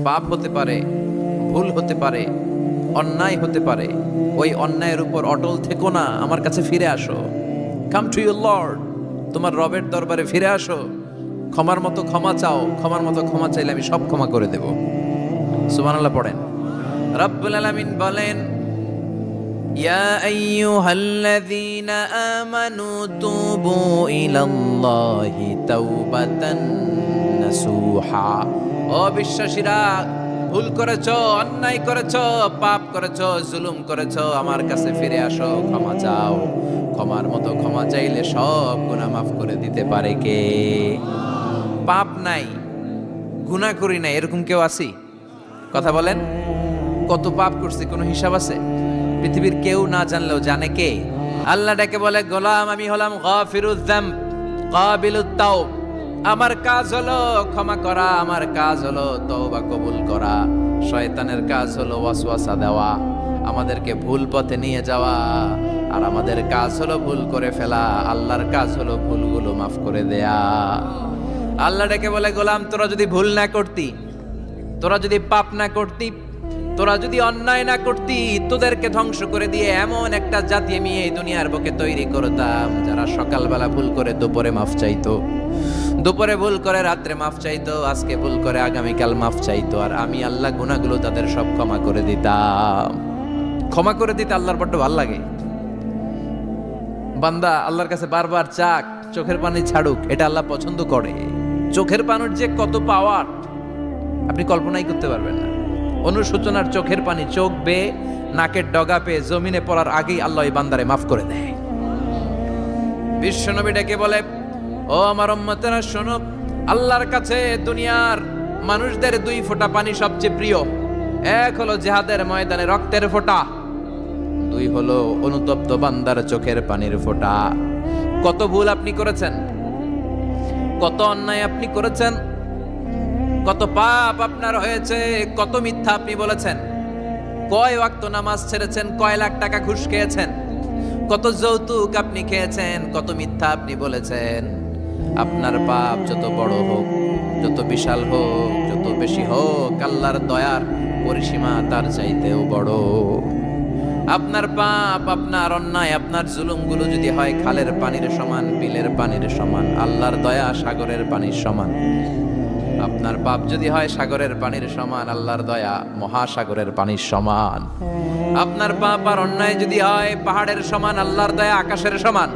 পাপ হতে পারে, ভুল হতে পারে, অন্যায় হতে পারে। ওই অন্যায়ের উপর অটল থেকো না, আমার কাছে ফিরে আসো। কাম টু ইউর লর্ড, তোমার রবের দরবারে ফিরে আসো। ক্ষমার মতো ক্ষমা চাও, ক্ষমার মতো ক্ষমা চাইলে আমি সব ক্ষমা করে দেব। সুবহানাল্লাহ পড়েন। রব্বুল আলামিন বলেন, ইয়া আইয়ুহাল্লাযীনা আমানু তুবু ইলাল্লাহি তাওবাতান নাসুহা। ও বিশ্বাসীরা, ভুল করেছো, অন্যায় করেছো, পাপ করেছো, জুলুম করেছো, আমার কাছে ফিরে আসো, ক্ষমা চাও। ক্ষমার মতো ক্ষমা চাইলে সব গুনাহ মাফ করে দিতে পারে কে? পাপ নাই, গুনাহ করি নাই, এরকম কেউ আছি? কথা বলেন। কত পাপ করছি কোনো হিসাব আছে? পৃথিবীর কেউ না জানলেও জানে কে? আল্লাহ ডেকে বলে, গোলাম আমি হলাম গাফিরুয যামব কাবিলুত তাওব। আমার কাজ হলো ক্ষমা করা, আমার কাজ হলো তওবা কবুল করা। শয়তানের কাজ হলো ওয়াসওয়াসা দেওয়া, আমাদেরকে ভুল পথে নিয়ে যাওয়া। আর আমাদের কাজ হলো ভুল করে ফেলা, আল্লাহর কাজ হলো ভুলগুলো মাফ করে দেয়া। আল্লাহ ডেকে বলে, গোলাম তোরা যদি ভুল না করতি, তোরা যদি পাপ না করতি, তোরা যদি অন্যায় না করতি, তোদেরকে ধ্বংস করে দিয়ে এমন একটা জাতি আমি এই দুনিয়ার বুকে তৈরি করতাম, যারা সকালবেলা ভুল করে দুপুরে মাফ চাইতো, দুপুরে ভুল করে রাত্রে মাফ চাইতো, আজকে ভুল করে আগামীকাল মাফ চাইতো। আর আমি আল্লাহ গুনাহগুলো তাদের সব ক্ষমা করে দিতাম। ক্ষমা করে দিতে আল্লাহর বড্ড ভালো লাগে। বান্দা আল্লাহর কাছে বারবার চাক, চোখের পানি ছাড়ুক, এটা আল্লাহ পছন্দ করে। চোখের পানির যে কত পাওয়ার আপনি কল্পনাই করতে পারবেন না। অনুশোচনার চোখের পানি চোখ বেয়ে নাকের ডগা পেয়ে জমিনে পড়ার আগেই আল্লাহ এই বান্দারে মাফ করে দেয়। বিশ্বনবী ডেকে বলে, ও আমার উম্মতেরা শোনো, আল্লাহর কাছে দুনিয়ার মানুষদের দুই ফোঁটা পানি সবচেয়ে প্রিয়। এক হলো জিহাদের ময়দানে রক্তের ফোঁটা, দুই হলো অনুতপ্ত বান্দার চোখের পানির ফোঁটা। কত ভুল আপনি করেছেন, কত অন্যায় আপনি করেছেন, কত পাপ আপনার হয়েছে, কত মিথ্যা আপনি বলেছেন, কয় ওয়াক্ত নামাজ ছেড়েছেন, কয় লাখ টাকা ঘুষ খেয়েছেন, কত যৌতুক আপনি খেয়েছেন, কত মিথ্যা আপনি বলেছেন। আপনার পাপ যত বড় হোক, যত বিশাল হোক, যত বেশি হোক, আল্লাহর দয়ার পরিসীমা তার চাইতেও বড়। আপনার পাপ, আপনার অন্যায়, আপনার জুলুমগুলো যদি হয় খালের পানির সমান, বিলের পানির সমান, আল্লাহর দয়া সাগরের পানির সমান। আপনার পাপ যদি হয় সাগরের পানির সমান, আল্লাহর দয়া মহাসাগরের পানির সমান। আপনার পাপ আর অন্যায় যদি হয় পাহাড়ের সমান, আল্লাহর দয়া আকাশের সমান।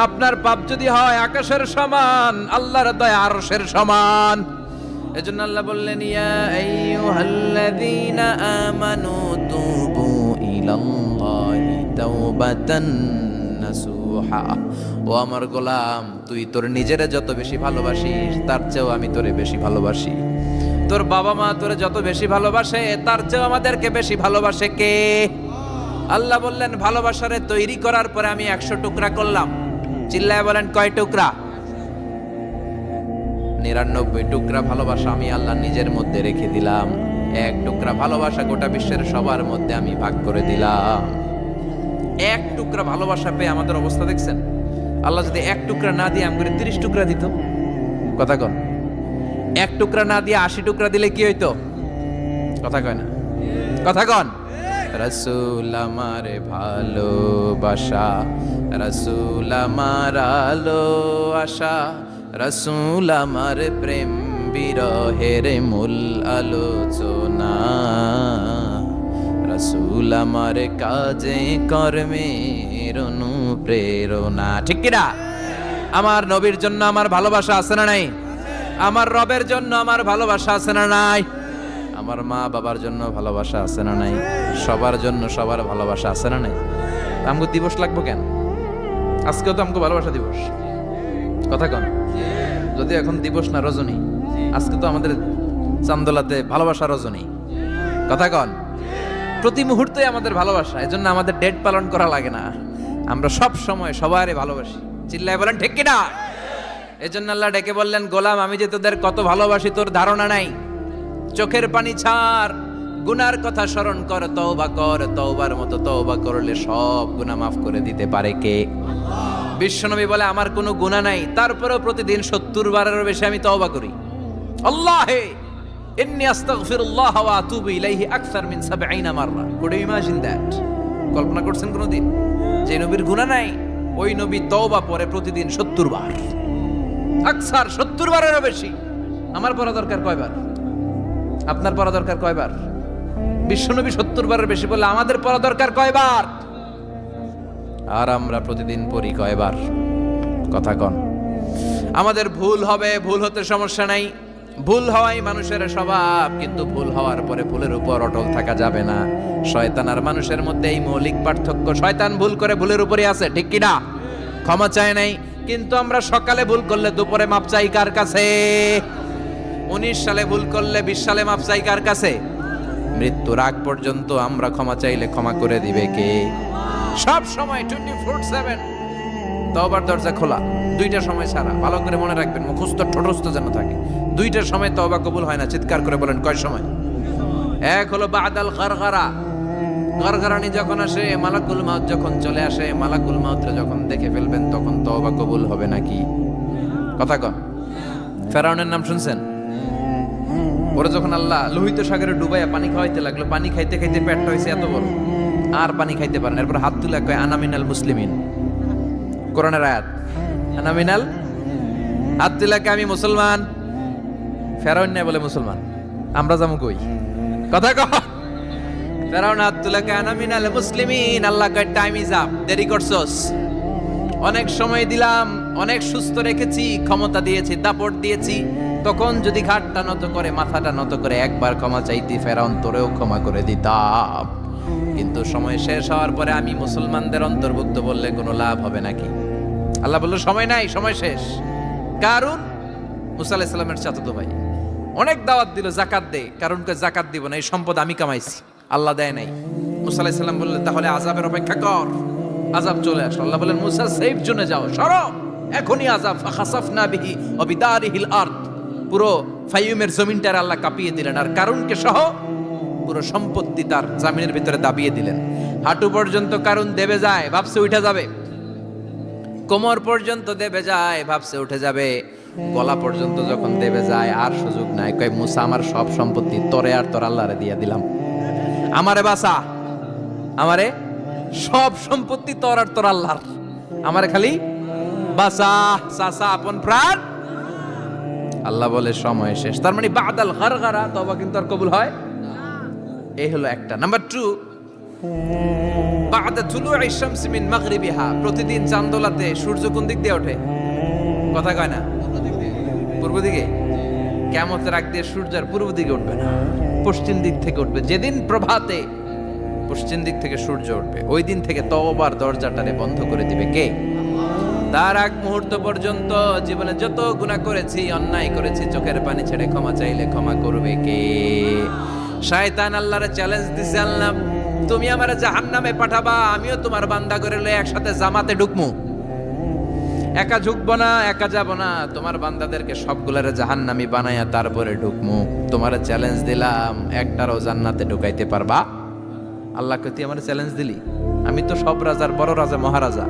আপনার পাপ যদি হয় আকাশের সমান, আল্লাহর দয়া আরশের সমান। এজন্য আল্লাহ বললেন, ইয়া আইয়ুহাল্লাযীনা আমানু তুবু ইলাল্লাহি তাওবাতান নাসুহা। ও আমার গোলাম, তুই তোর নিজেরে যত বেশি ভালোবাসিস, তার চেয়েও আমি তোরে বেশি ভালোবাসি। তোর বাবা মা তোরে যত বেশি ভালোবাসে, তার চেয়েও আমাদেরকে বেশি ভালোবাসে কে? আল্লাহ বললেন, ভালোবাসারে তৈরি করার পরে আমি 100 টুকরা করলাম। চিল্লায় বলেন, কয় টুকরা? 99 টুকরা ভালোবাসা আমি আল্লাহ নিজের মধ্যে রেখে দিলাম। 1 টুকরা ভালোবাসা গোটা বিশ্বের সবার মধ্যে আমি ভাগ করে দিলাম। 1 টুকরা ভালোবাসা পেয়ে আমাদের অবস্থা দেখছেন? আল্লাহ যদি 1 টুকরা না দিয়ে আমাকে 30 টুকরা দিত, কথা কন। 1 টুকরা না দিয়ে 80 টুকরা দিলে কি হইতো? কথা কয় না, কথা কন। রাসূল আমার ভালোবাসা, রাসূল আমার আলো আশা, রাসূল আমার প্রেম বিরহের মূল আলোচনা, রাসূল আমার কাজে কর্মের অনুপ্রেরণা। ঠিক কিনা? আমার নবীর জন্য আমার ভালোবাসা আছে না নাই? আমার রবের জন্য আমার ভালোবাসা আছে না নাই? আমার মা বাবার জন্য ভালোবাসা আছে না নাই? সবার জন্য সবার ভালোবাসা আছে না নাই? আমগো দিবস লাগবো কেন? আজকেও তো আমগো ভালোবাসা দিবস, কথা কন। যদি এখন দিবস না, রজনী, আজকে তো আমাদের চান্দোলাতে ভালোবাসা রজনী, কথা কন। প্রতি মুহূর্তে আমাদের ভালোবাসা, এজন্য আমাদের ডেট পালন করা লাগে না। আমরা সব সময় সবারই ভালোবাসি। চিল্লায় বলেন ঠিক কিনা? এজন্য আল্লাহ ডেকে বললেন, গোলাম আমি যে তোদের কত ভালোবাসি তোর ধারণা নাই। চোখের পানি ছাড়, গুনার কথা স্মরণ কর, তওবা কর। তওবার মতো তওবা করলে সব গুনাহ মাফ করে দিতে পারে কে? বিশ্বনবী বলে, আমার কোনো গুনাহ নাই, তারপরেও প্রতিদিন 70 বারেরও বেশি আমি তওবা করি। আল্লাহে ইন্নী আস্তাগফিরুল্লাহ ওয়া আতুবু ইলাইহি আকসার মিন 70 মাররা। Could you imagine that? কল্পনা করছেন কোনদিন যে নবীর গুনাহ নাই, ওই নবী তওবা পড়ে প্রতিদিন 70 বার, আকসার 70 বারেরও বেশি। আমার পড়া দরকার কয়বার? আপনার পড়া দরকার কয়বার? বিশ্বনবী 70 বারের বেশি বলে আমাদের পড়া দরকার কয়বার? আর আমরা প্রতিদিন পড়ি কয়বার? কথা কন। আমাদের ভুল হবে, ভুল হতে সমস্যা নাই, ভুল হওয়াই মানুষের স্বভাব, কিন্তু ভুল হওয়ার পরে ভুলের উপর অটল থাকা যাবে না। শয়তান আর মানুষের মধ্যে এই মৌলিক পার্থক্য। শয়তান ভুল করে ভুলের উপরই আছে, ঠিক কি না? ক্ষমা চায় নাই, কিন্তু আমরা সকালে ভুল করলে দুপুরে মাপ চাই কার কাছে? 19 সালে ভুল করলে 20 সালে মাপ চাই কার কাছে? মৃত্যুর আগ পর্যন্ত আমরা ক্ষমা চাইলে ক্ষমা করে দিবে কে? সব সময় 24/7 তওবার দরজা খোলা, দুইটা সময় ছাড়া। ভালো করে মনে রাখবেন, মুখস্থ ঠোঁটস্থ যেন থাকে। দুইটার সময় তওবা কবুল হয় না, চিৎকার করে বলেন কয় সময়? এক হলো বাদাল গারগারা, গারগারানি যখন আসে, মালাকুল মাউত যখন চলে আসে, মালাকুল মাউতরে যখন দেখে ফেলবেন তখন তওবা কবুল হবে নাকি? কথা কন। ফেরাউনের নাম শুনছেন? ওরা যখন আল্লাহ লোহিত সাগরে ডুবাইয়া পানি খাওয়াইতে লাগলো, পানি খাইতে খাইতে পেটটা হয়েছে এত বড়, আর পানি খাইতে পারেন। এরপর হাত তুলে কয় আনা মিনাল মুসলিমিন। কোরআনের আয়াত, আনা মিনাল, হাত তুলে কয় আমি মুসলমান। ফেরাউন নাই বলে মুসলমান, আমরা যাবো কই? কথা কহ। ফেরাউন হাত তুলে কয় আনা মিনাল মুসলিমিন। আল্লাহ কয় টাইম ইজ আপ, দেরি করছস। অনেক সময় দিলাম, অনেক সুস্থ রেখেছি, ক্ষমতা দিয়েছি, দাপট দিয়েছি, তখন যদি ঘাটটা নত করে, মাথাটা নত করে একবার ক্ষমা চাইতি, ফেরাউন তোরেও ক্ষমা করে দিতাম। কিন্তু সময় শেষ হওয়ার পরে আমি মুসলমানদের অন্তর্ভুক্ত বললে কোনো লাভ হবে নাকি? আল্লাহ বলল সময় নাই, সময় শেষ। কারণ মুসা আলাইহিস সালামের চাচাতো ভাই অনেক দাওয়াত দিল, জাকাত দে। কারণকে জাকাত দিব না, এই সম্পদ আমি কামাইছি, আল্লাহ দেয় নাই। মুসা আলাইহিস সালাম বললেন তাহলে আযাবের অপেক্ষা কর। আযাব চলে আসলো। আল্লাহ বলেন মুসা সেফ জোনে যাও, সরো, এখনই আযাব। ফাখাসাফনা বিহি ওয়া বিদারিহিল আরদ, পুরো ফাইয়ুমের জমিনটার আল্লাহ কাঁপিয়ে দিলেন, আর কারুনকে সহ পুরো সম্পত্তি তার জামিনের ভিতরে দাবিয়ে দিলেন। হাঁটু পর্যন্ত কারুন দেবে যায়, ভাবছে উঠে যাবে। কোমর পর্যন্ত দেবে যায়, ভাবছে উঠে যাবে। গলা পর্যন্ত যখন দেবে যায় আর সুযোগ নাই। কয় মুসা আমার সব সম্পত্তি তোরে আর তোর আল্লাহরে দিয়ে দিলাম, আমারে বাঁচা, আমারে সব সম্পত্তি তোর আর তোর আল্লাহর, আমারে খালি বাঁচা, চাচা আপন প্রাণ। আল্লাহ বলে সময় শেষ। তার মানে বাদাল গারগারা তওবা কিন্তু আর কবুল হয়। এই হলো একটা। নাম্বার 2, বাদা তুলুই শামস মিন মাগরিবিহা, প্রতিদিন চাঁদোলাতে সূর্য কোন দিক দিয়ে ওঠে? কথা কয় না? পূর্ব দিকে। কিয়ামতের আগ দিয়ে সূর্য আর পূর্ব দিকে উঠবে না, পশ্চিম দিক থেকে উঠবে। যেদিন প্রভাতে পশ্চিম দিক থেকে সূর্য উঠবে, ওই দিন থেকে তওবার দরজাটারে বন্ধ করে দিবে কে? তার আগ মুহূর্ত পর্যন্ত জীবনে যত গুনাহ করেছি, অন্যায় করেছি, চোখের পানি ছেড়ে ক্ষমা চাইলে ক্ষমা করবে কে? শয়তান আল্লাহরে চ্যালেঞ্জ দিছে, আল্লাহ তুমি আমারে জাহান্নামে পাঠাবা, আমিও তোমার বান্দা করে লয়ে একসাথে জামাতে ঢুকমু। একা ঢুকবো না, একা যাব না, তোমার বান্দাদেরকে সবগুলারে জাহান্নামী বানায়া তারপরে ঢুকমু। তোমারে চ্যালেঞ্জ দিলাম, একটারও জান্নাতে ঢুকাইতে পারবা? আল্লাহকে তুই আমারে চ্যালেঞ্জ দিলি? আমি তো সব রাজার বড় রাজা, মহারাজা,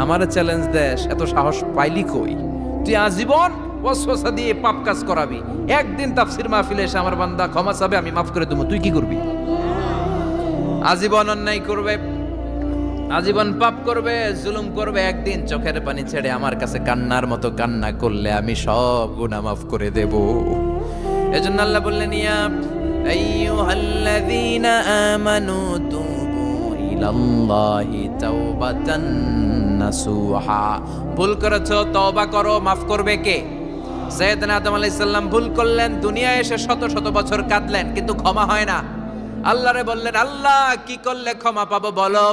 আমারে চ্যালেঞ্জ দেশ, এত সাহস পাইলি কই? তুই আজীবন ওয়াসওয়াসা দিয়ে পাপ কাজ করাবি, একদিন তাফসীর মাহফিলে এসে আমার বান্দা ক্ষমা চাবে, আমি মাফ করে দেবো, তুই কি করবি? আজীবন অন্যায় করবে, আজীবন পাপ করবে, জুলুম করবে, একদিন চোখের পানি ছেড়ে আমার কাছে কান্নার মতো কান্না করলে আমি সব গুনাহ মাফ করে দেব। এজন্য আল্লাহ বললেন ইয়া আইয়ুহাল্লাযীনা আমানু তুবু ইলাল্লাহি তাওবাতান নাসুহা। ভুল করেছো, তওবা করো, মাফ করবে কে? সাইয়েদনা আদম আলাইহিস সালাম ভুল করলেন, দুনিয়ায় এসে শত শত বছর কাঁদলেন, কিন্তু ক্ষমা হয় না। আল্লাহরে বললেন আল্লাহ কি করলে ক্ষমা পাবো বলো?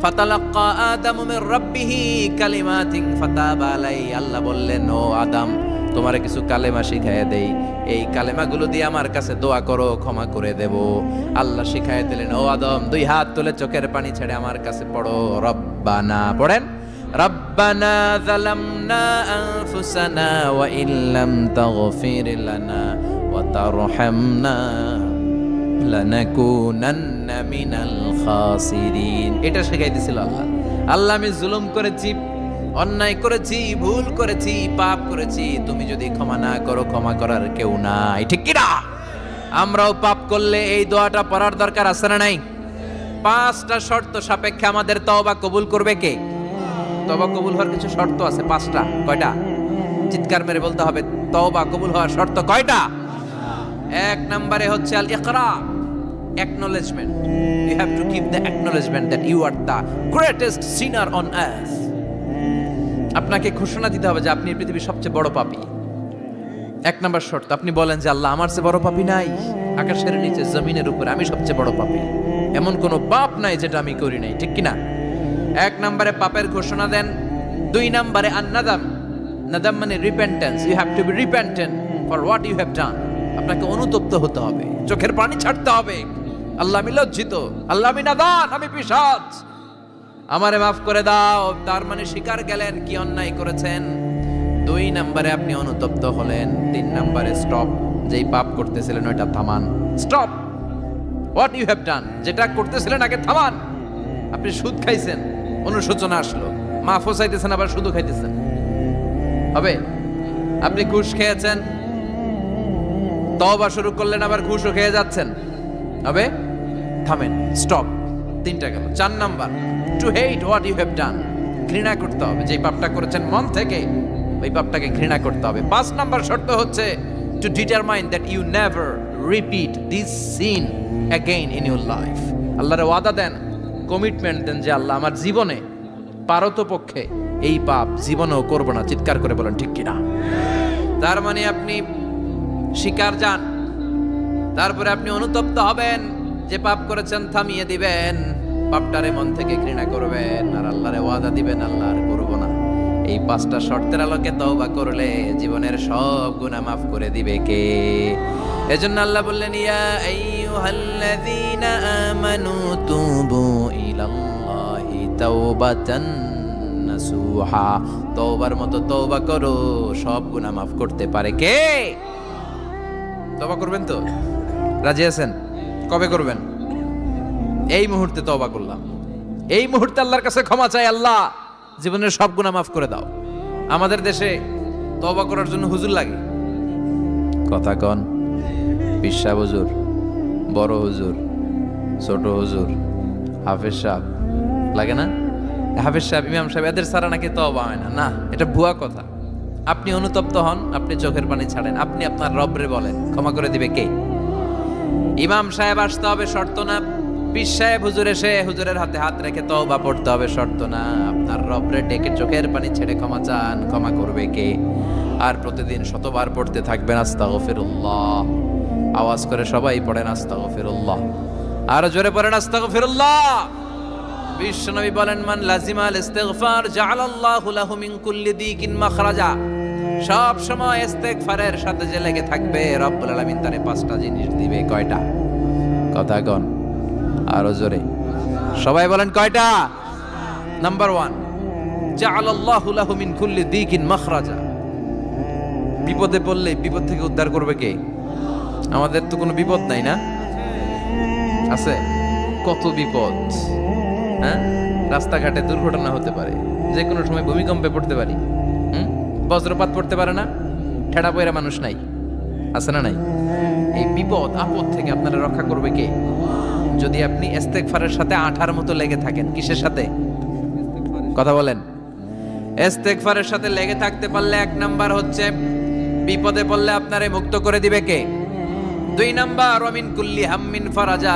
ফাতালাক্কা আদামু মির রাব্বিহি কালিমাতিন ফাতাবা আলাইহি। আল্লাহ বললেন ও আদম তোমারে কিছু কালেমা শিখাইয়া দেই, এই কালেমাগুলো দিয়ে আমার কাছে দোয়া করো, ক্ষমা করে দেব। আল্লাহ শিখাইয়া দিলেন ও আদম 2 হাত তুলে চোখের পানি ছেড়ে আমার কাছে পড়ো, রব্বানা, পড়েন রব্বানা যালামনা আনফুসানা ওয়া ইল্লাম তাগফির লানা ওয়া তারহামনা লানাকুনান্না মিনাল খাসিরিন। এটা শিখাই দিয়েছিল আল্লাহ। আল্লাহ আমি জুলুম করেছি, অন্যায় করেছি, ভুল করেছি, পাপ করেছি, তুমি যদি ক্ষমা না করো ক্ষমা করার কেউ নাই, ঠিক কি না? আমরাও পাপ করলে এই দোয়াটা পড়ার দরকার আছে না নাই? 5টা শর্ত সাপেক্ষে আমাদের তওবা কবুল করবে কে? তওবা কবুল হওয়ার কিছু শর্ত আছে 5টা। কয়টা? চিৎকার মেরে বলতে হবে, তওবা কবুল হওয়ার শর্ত কয়টা? 1 নম্বরে হচ্ছে আল ইকরা, acknowledgement. You have to give the acknowledgement that you are the greatest sinner on earth. আপনাকে ঘোষণা দিতে হবে যে আপনি পৃথিবীর সবচেয়ে বড় পাপী। 1 নম্বর শর্ত, আপনি বলেন যে আল্লাহ, আমার চেয়ে বড় পাপী নাই, আকাশের নিচে জমিনের উপরে আমি সবচেয়ে বড় পাপী, এমন কোনো পাপ নাই যেটা আমি করি নাই, ঠিক কিনা? 1 নম্বরে পাপের ঘোষণা দেন। 2 নম্বরে আন-নাদাম, নাদাম মানে repentance. You have to be repentant for what you have done. আপনাকে অনুতপ্ত হতে হবে, চোখের পানি ছাড়তে হবে। আল্লাহ, আমি লজ্জিত, আল্লাহ আমি নাদান, আমি পিশাচ, আমারে মাফ করে দাও। তার মানে স্বীকার গেলেন কি অন্যায় করেছেন। 2 নম্বরে আপনি অনুতপ্ত হলেন। 3 নম্বরে স্টপ, যেই পাপ করতেছিলেন ওইটা থামান। Stop what you have done, যেটা করতেছিলেন আগে থামান। আপনি সুদ খাইছেন, অনুশোচনা আসলো, মাফও চাইতেছেন, আবার সুদও খাইতেছেন, হবে? আপনি ঘুষ খেয়েছেন, তওবা শুরু করলেন, আবার ঘুষও খেয়ে যাচ্ছেন, হবে? থামেন, স্টপ। 3টা গেল। 4 number, to hate what you have done, ঘৃণা করতে হবে, যে পাপটা করেছেন মন থেকে ওই পাপটাকে ঘৃণা করতে হবে। 5 নাম্বার শর্ত হচ্ছে to determine that you never repeat this sin again in your life. আল্লাহর ওয়াদা দেন, কমিটমেন্ট দেন যে আল্লাহ, আমার জীবনে পারতপক্ষে এই পাপ জীবনেও করব না। চিৎকার করে বলেন ঠিক কিনা? তার মানে আপনি স্বীকার যান, তারপরে আপনি অনুতপ্ত হবেন, যে পাপ করেছেন থামিয়ে দিবেন, পাপটারে মন থেকে ঘৃণা করবেন, আর আল্লাহরে ওয়াদা দিবেন, আল্লাহ আর করব না। এই 5টা শর্তের আলোকে তওবা করলে জীবনের সব গুনাহ মাফ করে দিবে কে? এজন্য আল্লাহ বললেন, ইয়া আইয়ুহাল্লাযীনা আমানু তুবু ইলাল্লাহি তাওবাতান নাসুহা। তওবার মতো তওবা করো, সব গুনাহ মাফ করতে পারে কে? তওবা করবেন তো? রাজি আছেন? কবে করবেন? এই মুহূর্তে তওবা করলাম, এই মুহূর্তে আল্লাহর কাছে ক্ষমা চাই, আল্লাহ জীবনের সব গুনাহ মাফ করে দাও। আমাদের দেশে তওবা করার জন্য হুজুর লাগে, কথা কন? পিসা হুজুর, বড় হুজুর, ছোট হুজুর, হাফেজ সাহেব লাগে না? হাফেজ সাহেব, ইমাম সাহেব, এদের ছাড়া নাকি তওবা হয় না। না, এটা ভুয়া কথা। আপনি অনুতপ্ত হন, আপনি চোখের পানি ছাড়েন, আপনি আপনার রবরে বলেন, ক্ষমা করে দিবে কে? ইমাম সাহেব আসতে হবে শর্ত না, পীর সাহেব হুজুর এসে হুজুরের হাতে হাত রেখে তওবা পড়তে হবে শর্ত না। আপনার রবরে ডেকে চোখের পানি ছেড়ে ক্ষমা চান, ক্ষমা করবে কে? আর প্রতিদিন শতবার পড়তে থাকবেন আস্তাগফিরুল্লাহ। আওয়াজ করে সবাই পড়েন আস্তাগফিরুল্লাহ, আরো জোরে পড়েন আস্তাগফিরুল্লাহ। বিশ্বনবী বলেন, মান লাজিমাল ইস্তিগফার জাআলাল্লাহু লাহু মিন কুল্লি দিকিন মাখরাজা। সব সময় ইস্তেগফারের সাথে যে লেগে থাকবে, রব্বুল আলামিন তারে 5টা জিনিস দিবে। কয়টা? কথা কন, আরো জোরে সবাই বলেন, কয়টা? নাম্বার 1, জাআলাল্লাহু লাহু মিন কুল্লি দিকিন মাখরাজা। বিপদে পড়লে বিপদ থেকে উদ্ধার করবে কে? আমাদের তো কোনো বিপদ নাই না? আছে কত বিপদ, হ্যাঁ? রাস্তাঘাটে দুর্ঘটনা হতে পারে, যে কোনো সময় ভূমিকম্পে পড়তে পারি, বজ্রপাত পড়তে পারে না, ঠেড়া পয়রা মানুষ নাই, আছে না নাই? এই বিপদ আপদ থেকে আপনারা রক্ষা করবে কে? যদি আপনি ইস্তেগফারের সাথে আঠার মতো লেগে থাকেন। কিসের সাথে? কথা বলেন। ইস্তেগফারের সাথে লেগে থাকতে পারলে 1 নাম্বার হচ্ছে বিপদে পড়লে আপনারে মুক্ত করে দিবে কে? 2 নাম্বার, ওয়া মিন কুল্লি হাম্মিন ফারাজা।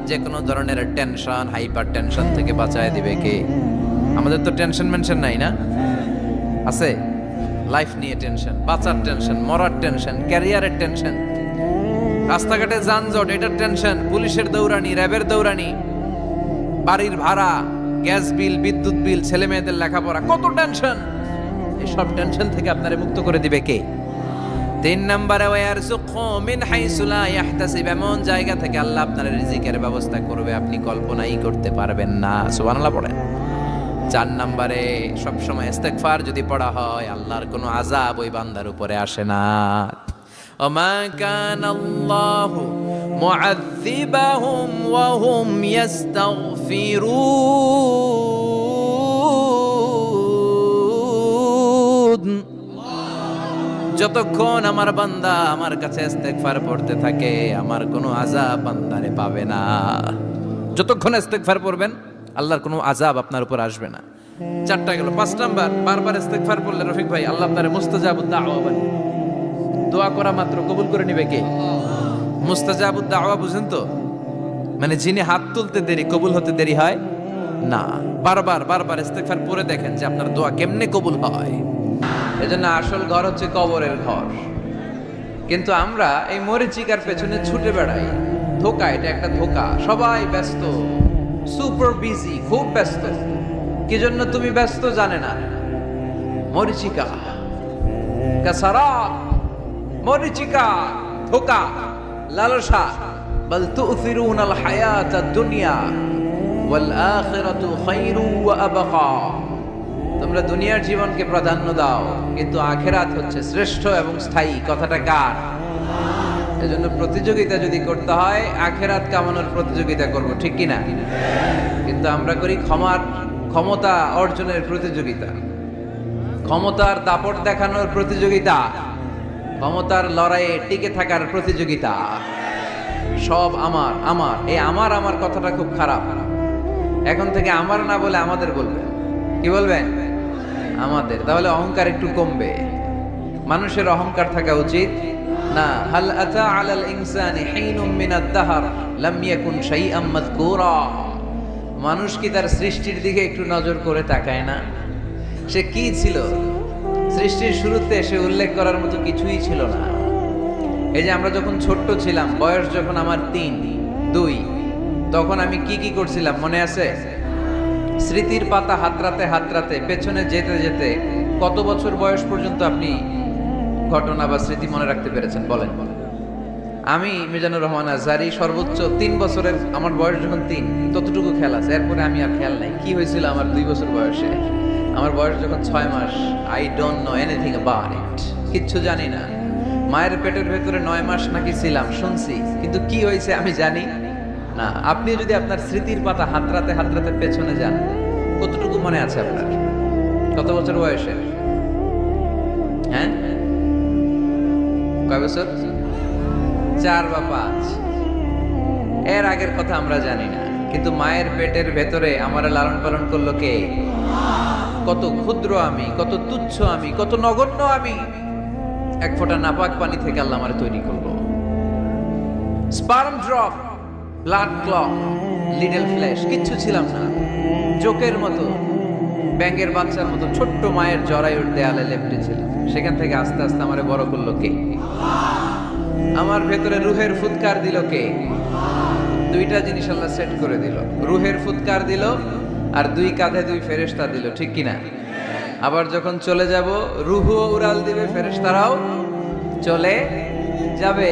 যে কোনো ধরনের টেনশন, হাইপার টেনশন থেকে বাঁচায় দিবে কে? আমাদের তো টেনশন মেনশন নাই না? আছে? লাইফ নিয়ে টেনশন, বাঁচার টেনশন, মরার টেনশন, ক্যারিয়ারের টেনশন, রাস্তাঘাটে যানজট, এটার টেনশন, পুলিশের দৌড়ানি, র্যাবের দৌড়ানি, বাড়ির ভাড়া, গ্যাস বিল, বিদ্যুৎ বিল, ছেলে মেয়েদের লেখাপড়া, কত টেনশন। এই সব টেনশন থেকে আপনারে মুক্ত করে দিবে কে? 3 নম্বরে, ওয়ারযুকহু মিন হাইসু লা ইয়াহতাসিব। এমন জায়গা থেকে আল্লাহ আপনার রিজিকের ব্যবস্থা করবে আপনি কল্পনাই করতে পারবেন না। সুবহানাল্লাহ পড়েন। 4 নম্বরে, সবসময় ইস্তেগফার যদি পড়া হয়, আল্লাহর কোনো আযাব ওই বান্দার উপরে আসে না। ওমা কানাল্লাহু মুআযযিবাহুম ওয়া হুম ইস্তাগফিরুন। যতক্ষণ আমার বান্দা আমার কাছে ইস্তেগফার পড়তে থাকে আমার কোনো আযাব বান্দারে পাবে না। যতক্ষণ ইস্তেগফার পড়বেন আল্লাহর কোনো আযাব আপনার উপর আসবে না। 4টা গেল। 5 নাম্বার, বারবার ইস্তেগফার পড়লে রফিক ভাই আল্লাহ আপনারে মুস্তাজাবুদ দাওয়া বানিয়ে দোয়া করা মাত্র কবুল করে নেবে কে? মুস্তাজাবুদ দাওয়া বুঝেন তো? মানে যিনি হাত তুলতে দেরি কবুল হতে দেরি হয় না। বারবার বারবার ইস্তেগফার পড়ে দেখেন যে আপনার দোয়া কেমনে কবুল হয়। এজন্য আসল ঘর হচ্ছে কবরের ঘর। কিন্তু আমরা এই মরিচিকার পেছনে ছুটে বেড়াই। ধোকা, এটা একটা ধোকা। সবাই ব্যস্ত, সুপার বিজি, খুব ব্যস্ত। কি জন্য তুমি ব্যস্ত জানে না? মরিচিকা, কাসারাত, মরিচিকা, ধোকা, লালসা। বল তু'থিরুনাল হায়াতাদ দুনিয়া ওয়াল আখিরাতু খায়রু ওয়া আবকা। তোমরা দুনিয়ার জীবনকে প্রাধান্য দাও, কিন্তু আখিরাত হচ্ছে শ্রেষ্ঠ এবং স্থায়ী। কথাটা কার? এজন্য প্রতিযোগিতা যদি করতে হয় আখিরাত কামানোর প্রতিযোগিতা করব, ঠিক কি না? কিন্তু আমরা করি ক্ষমতা অর্জনের প্রতিযোগিতা, ক্ষমতার দাপট দেখানোর প্রতিযোগিতা, ক্ষমতার লড়াইয়ে টিকে থাকার প্রতিযোগিতা। সব আমার আমার, এই আমার আমার কথাটা খুব খারাপ। এখন থেকে আমার না বলে আমাদের বলবেন। কি বলবেন? আমাদের। তাহলে অহংকার একটু কমবে। মানুষের অহংকার থাকা উচিত না। হাল আতা আলাল ইনসানি হিনুম মিনাদ দাহর লাম ইয়াকুন শাইআম মাযকুরা। মানুষ কি তার সৃষ্টির দিকে একটু নজর করে তাকায় না? সে কি ছিল? সৃষ্টির শুরুতে সে উল্লেখ করার মতো কিছুই ছিল না। এই যে আমরা যখন ছোট্ট ছিলাম, বয়স যখন আমার 3, 2, তখন আমি কি কি করছিলাম মনে আছে? স্মৃতির পাতা হাতড়াতে হাতড়াতে পেছনে যেতে যেতে কত বছর বয়স পর্যন্ত আপনি ঘটনা বা স্মৃতি মনে রাখতে পেরেছেন বলেন? আমি মিজানুর রহমান আজহারি সর্বোচ্চ 3 বছরের, আমার বয়স যখন 3 ততটুকু খেয়াল আছে। এরপরে আমি আর খেয়াল নাই কি হয়েছিল আমার 2 বছর বয়সে। আমার বয়স যখন 6 মাস, I don't know anything about it. কিচ্ছু জানি না। মায়ের পেটের ভেতরে 9 মাস নাকি ছিলাম শুনছি, কিন্তু কি হয়েছে আমি জানি না। আপনি যদি আপনার স্মৃতির পাতা হাতড়াতে হাতড়াতে পেছনে যান, কতটুকু মনে আছে আপনার? কত বছর বয়সে? হ্যাঁ, কয় বছর? 4 বা 5। এর আগের কথা আমরা জানি না। কিন্তু মায়ের পেটের ভেতরে আমার লালন পালন করলো কে? কত ক্ষুদ্র আমি, কত তুচ্ছ আমি, কত নগণ্য আমি। এক ফোঁটা নাপাক পানি থেকে আল্লাহ আমার তৈরি করলো। Sperm drop, blood clot, little flesh, কিচ্ছু ছিলাম না। জোকের মতো, ব্যাঙের বাচ্চার মতো ছোট্ট মায়ের জরায়ুর দেয়ালে লেপ্টে ছিল। সেখান থেকে আস্তে আস্তে আমারে বড় করলো কে? আমার ভেতরে রুহের ফুৎকার দিল কে? 2টা জিনিস আল্লাহ সেট করে দিল। রুহের ফুৎকার দিল আর 2 কাঁধে 2 ফেরেশতা দিল, ঠিক কিনা? আবার যখন চলে যাব রুহও উড়াল দিবে, ফেরেশতারাও চলে যাবে।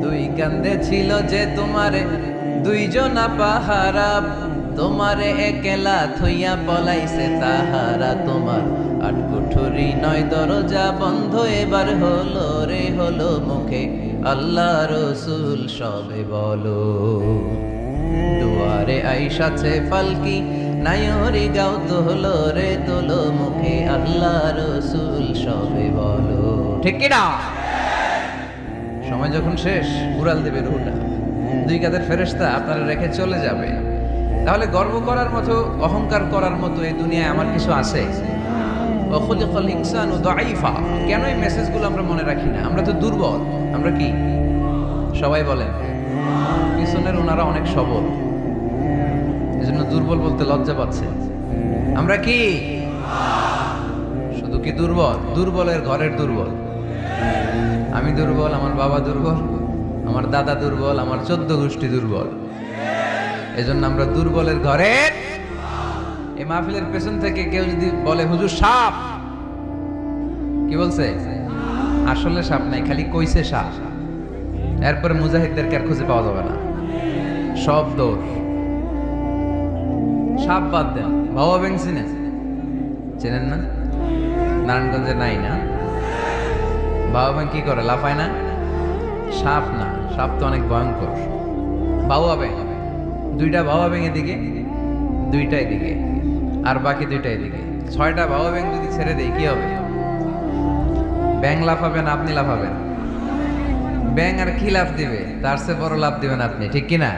2 কাঁধে ছিল যে তোমারে 2 জনা পাহারা, তোমারে একলা থইয়া পলাইছে তাহারা। তোমার 8 কুঠুরি 9 দরজা বন্ধ, এবার হলো রে হলো মুখে আল্লাহ রসুল সবে বলো। দুয়ারে আইসাছে পালকি নায়রি গাও তোলো রে তোলো, মুখে আল্লাহ রসুল সবে বলো, ঠিক কিনা? সময় যখন শেষ উড়াল দেবে রুহটা। 2 কাঁধের ফেরেশতা আপনারা রেখে চলে যাবে। তাহলে গর্ব করার মতো, অহংকার করার মতো এই দুনিয়ায় আমার কিছু আছে? ওয়াখুলিকাল ইনসানু দাঈফা। কেন এই মেসেজগুলো আমরা মনে রাখি না? আমরা তো দুর্বল। আমরা কি সবাই বলেন? পিছনের ওনারা অনেক সবল, এজন্য দুর্বল বলতে লজ্জা পাচ্ছে। আমরা কি শুধু কি দুর্বল? দুর্বলের ঘরের দুর্বল। আমি দুর্বল, আমার বাবা দুর্বল, আমার দাদা দুর্বল, আমার 14 গোষ্ঠী দুর্বল। এজন্য আমরা দুর্বলের ঘরের। এই মাহফিলের পেছন থেকে কেউ যদি বলে হুজুর সাপ, কি বলছে? আসলে সাপ নাই, খালি কইছে সাপ। এরপরে মুজাহিদদেরকে আর খুঁজে পাওয়া যাবে না, সব দৌড়। সাপ বাদ দেন, বাবা ব্যাং চেনেন না? নারায়ণগঞ্জে নাই না? বাবা ব্যাং কি করে? লাফায় না? সাপ না, সাপ তো অনেক ভয়ঙ্কর। বাবা ব্যাং, 2টা বাবা ব্যাং এদিকে, 2টা এদিকে, আর বাকি 2টা এদিকে। 6টা বাবা ব্যাং যদি ছেড়ে দেয় কি হবে? ব্যাং লাফাবেন, আপনি লাফাবেন? ব্যাং আর কি লাফ দিবে, তার চেয়ে বড় লাফ দিবেন আপনি, ঠিক কিনা?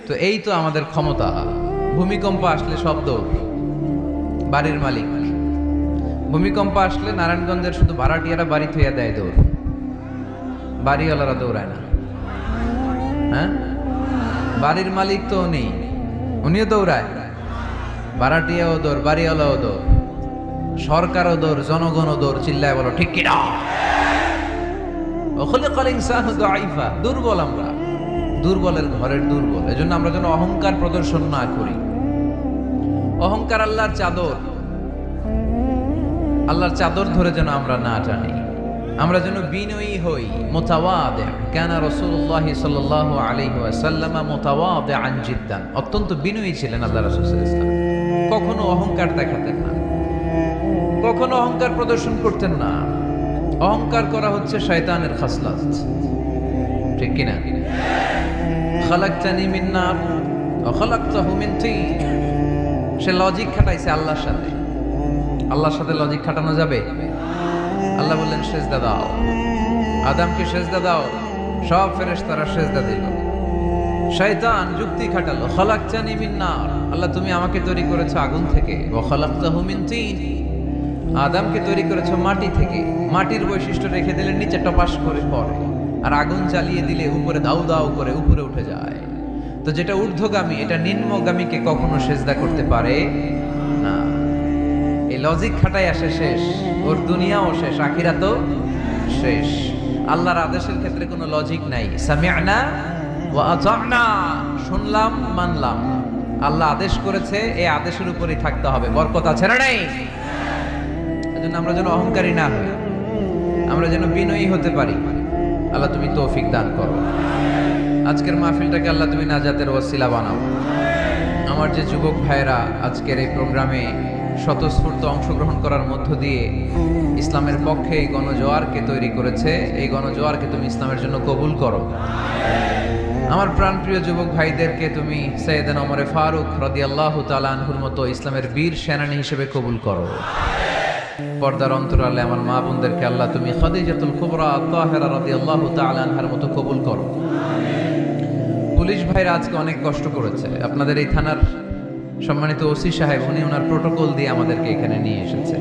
তো এই তো আমাদের ক্ষমতা। ভূমিকম্প আসলে শব্দ, বাড়ির মালিক। ভূমিকম্প আসলে নারায়ণগঞ্জের শুধু ভাড়াটিয়ারা বাড়ি থইয়া দেয় দৌড়, বাড়িওয়ালারা দৌড়ায় না। হ্যাঁ, বাড়ির মালিক তো উনিও দৌড়ায়, ভাড়াটিয়াও দৌড়, বাড়িওয়ালাও দৌড়, সরকারও দৌড়, জনগণও দৌড়। চিল্লায় বলো ঠিক কিনা? খুলিকাল ইনসানু দাঈফা, দুর্বল আমরা, দুর্বলের ঘরের দুর্বল। এজন্য আমরা যেন অহংকার প্রদর্শন না করি। অহংকার আল্লাহর চাদর, আল্লাহর চাদর ধরে যেন আমরা না টানি। আমরা যেন বিনয়ী হই, মুতাওয়াদি। কানা রাসূলুল্লাহ সাল্লাল্লাহু আলাইহি ওয়াসাল্লাম মুতাওয়াদিআন জিদ্দান, অত্যন্ত বিনয়ী ছিলেন আল্লাহ রাসূল সাল্লাল্লাহু আলাইহি ওয়াসাল্লাম। কখনো অহংকার দেখাতেন না, কখনো অহংকার প্রদর্শন করতেন না। অহংকার করা হচ্ছে শয়তানের খাসলাত, ঠিক কিনা? খালাকতানি মিন নার ওয়া খালাকতাহু মিন তিন। সে লজিক খাটাইছে আল্লাহর সাথে। আল্লাহর সাথে লজিক খাটানো যাবে? আল্লাহ বললেন সেজদা দাও, আদমকে সেজদা দাও, সব ফেরেশতারা সেজদা দিল। শয়তান যুক্তি খাটালো, খালাকতানি মিন নার, আল্লাহ তুমি আমাকে তৈরি করেছো আগুন থেকে, ওয়া খালাকতাহু মিন তিন, আদমকে তৈরি করেছো মাটি থেকে। মাটির বৈশিষ্ট্য রেখে দিলে নিচে টপাস করে পড়ে, আর আগুন জ্বালিয়ে দিলে উপরে দাউ দাউ করে উপরে উঠে যায়। তো যেটা ঊর্ধ্বগামী এটা নিম্নগামীকে কখনো সেজদা করতে পারে না। এই লজিক খাটাই আসে শেষ, ওর দুনিয়াও শেষ, আখিরাতও শেষ। আল্লাহর আদেশের ক্ষেত্রে কোনো লজিক নাই। সামি'না ওয়া আতা'না, শুনলাম মানলাম। আল্লাহ আদেশ করেছে, এই আদেশের উপরই থাকতে হবে। বরকত আছে না নাই? এজন্য আমরা যেন অহংকারী না হই, আমরা যেন বিনয়ী হতে পারি। আল্লাহ তুমি তৌফিক দান করো। আজকের মাহফিলটাকে আল্লাহ তুমি নাজাতের ওয়াসিলা বানাও। আমার যে যুবক ভাইরা আজকের এই প্রোগ্রামে স্বতঃস্ফূর্ত অংশগ্রহণ করার মধ্য দিয়ে ইসলামের পক্ষে এই গণজোয়ারকে তৈরি করেছে, এই গণজোয়ারকে তুমি ইসলামের জন্য কবুল করো। আমার প্রাণপ্রিয় যুবক ভাইদেরকে তুমি সৈয়দনা ওমর ফারুক রাদিয়াল্লাহু তাআলা আনহুর মতো ইসলামের বীর সেনানী হিসেবে কবুল করো। পর্দার অন্তরালে আমার মা বোনদেরকে আল্লাহ তুমি খাদিজাতুল কুবরা তাহেরা রাদিয়াল্লাহু তাআলা আনহার মতো কবুল করো। পুলিশ ভাইরা আজকে অনেক কষ্ট করেছে। আপনাদের এই থানার সম্মানিত ওসি সাহেব, উনি ওনার প্রোটোকল দিয়ে আমাদেরকে এখানে নিয়ে এসেছে।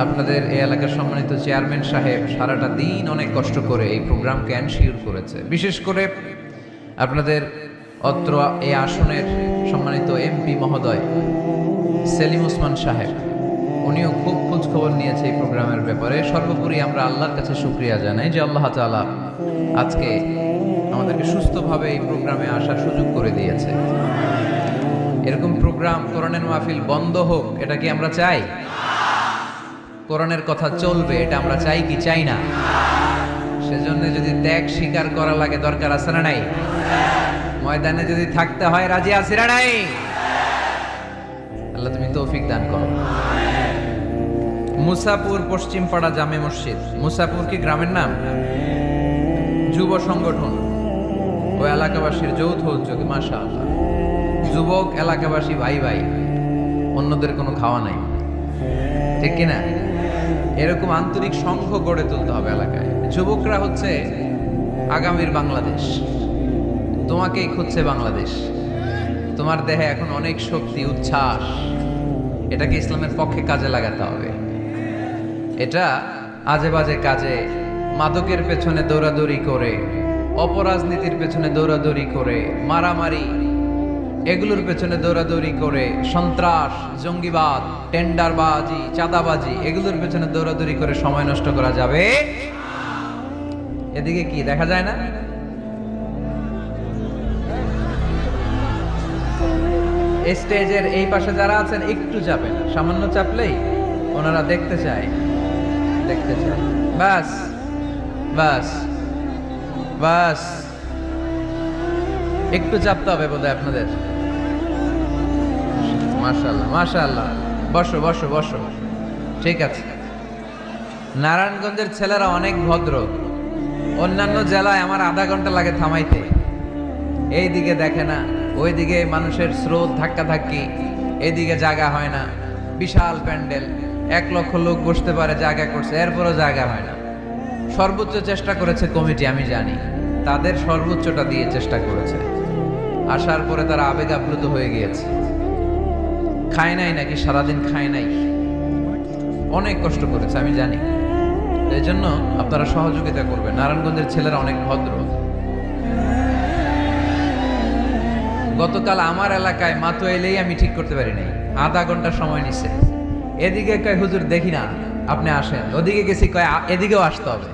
আপনাদের এই এলাকার সম্মানিত চেয়ারম্যান সাহেব সারাটা দিন অনেক কষ্ট করে এই প্রোগ্রামকে এনশিওর করেছে। বিশেষ করে আপনাদের অত্র এই আসনের সম্মানিত এমপি মহোদয় সেলিম ওসমান সাহেব, উনিও খুব খোঁজ খবর নিয়েছে এই প্রোগ্রামের ব্যাপারে। সর্বোপরি আমরা আল্লাহর কাছে শুকরিয়া জানাই যে আল্লাহ তাআলা আজকে আমাদেরকে সুস্থভাবে এই প্রোগ্রামে আসার সুযোগ করে দিয়েছে। এরকম প্রোগ্রাম, কোরআনের মাহফিল বন্ধ হোক, এটা কি আমরা চাই? কোরআনের কথা চলবে, এটা আমরা চাই কি চাই না? সেজন্য যদি ত্যাগ স্বীকার করা লাগে, দরকার আছে না নাই? ময়দানে যদি থাকতে হয়, রাজি আছে না নাই? আল্লাহ তুমি তৌফিক দান করো। মুসাপুর পশ্চিমপাড়া জামে মসজিদ, মুসাপুর কি গ্রামের নাম? যুব সংগঠন ও এলাকাবাসীর যৌথ উদ্যোগে, মাশাআল্লাহ, যুবক এলাকাবাসী ভাই ভাই, অন্যদের কোনো খাওয়া নাই, ঠিক কিনা? এরকম আন্তরিক সংঘ গড়ে তুলতে হবে এলাকায়। যুবকরা হচ্ছে আগামীর বাংলাদেশ, তোমাকেই খুঁজছে বাংলাদেশ। তোমার দেহে এখন অনেক শক্তি, উচ্ছ্বাস, এটাকে ইসলামের পক্ষে কাজে লাগাতে হবে। এটা আজে বাজে কাজে, মাদকের পেছনে দৌড়াদৌড়ি করে, অপরাজনীতির পেছনে দৌড়াদৌড়ি করে, মারামারি এগুলোর পেছনে দৌড়াদৌড়ি করে, সন্ত্রাস, জঙ্গিবাদ, টেন্ডারবাজি, চাঁদাবাজি এগুলোর পেছনে দৌড়াদৌড়ি করে সময় নষ্ট করা যাবে? এদিকে কি দেখা যায় না? স্টেজের এই পাশে যারা আছেন একটু চাপেন, সামান্য চাপলেই ওনারা দেখতে চায়, দেখতে চায়। বাস বাস বাস, একটু চাপতে হবে বোধহয় আপনাদের। মাশাআল্লাহ মাশাআল্লাহ, বসো বসো বসো, ঠিক আছে। নারায়ণগঞ্জের ছেলেরা অনেক ভদ্র। অন্যান্য জেলায় আমার আধা ঘন্টা লাগে থামাইতে, এই দিকে দেখে না, ওইদিকে মানুষের স্রোত, ধাক্কা ধাক্কি, এইদিকে জায়গা হয় না, বিশাল প্যান্ডেল, 1 লক্ষ লোক বসতে পারে, জায়গা করছে, এরপরও জায়গা হয় না। সর্বোচ্চ চেষ্টা করেছে কমিটি, আমি জানি তাদের সর্বোচ্চটা দিয়ে চেষ্টা করেছে। আসার পরে তারা আবেগ আপ্লুত হয়ে গিয়েছে। খায় নাই নাকি, সারাদিন খায় নাই, অনেক কষ্ট করেছে আমি জানি। এই জন্য আপনারা সহযোগিতা করবেন। নারায়ণগঞ্জের ছেলেরা অনেক ভদ্র। গতকাল আমার এলাকায় মাতো এলেই আমি ঠিক করতে পারি নাই, আধা ঘন্টা সময় নিছে। এদিকে কয় হুজুর দেখি না, আপনি আসেন। ওদিকে গেছি, কয় এদিকেও আসতে হবে।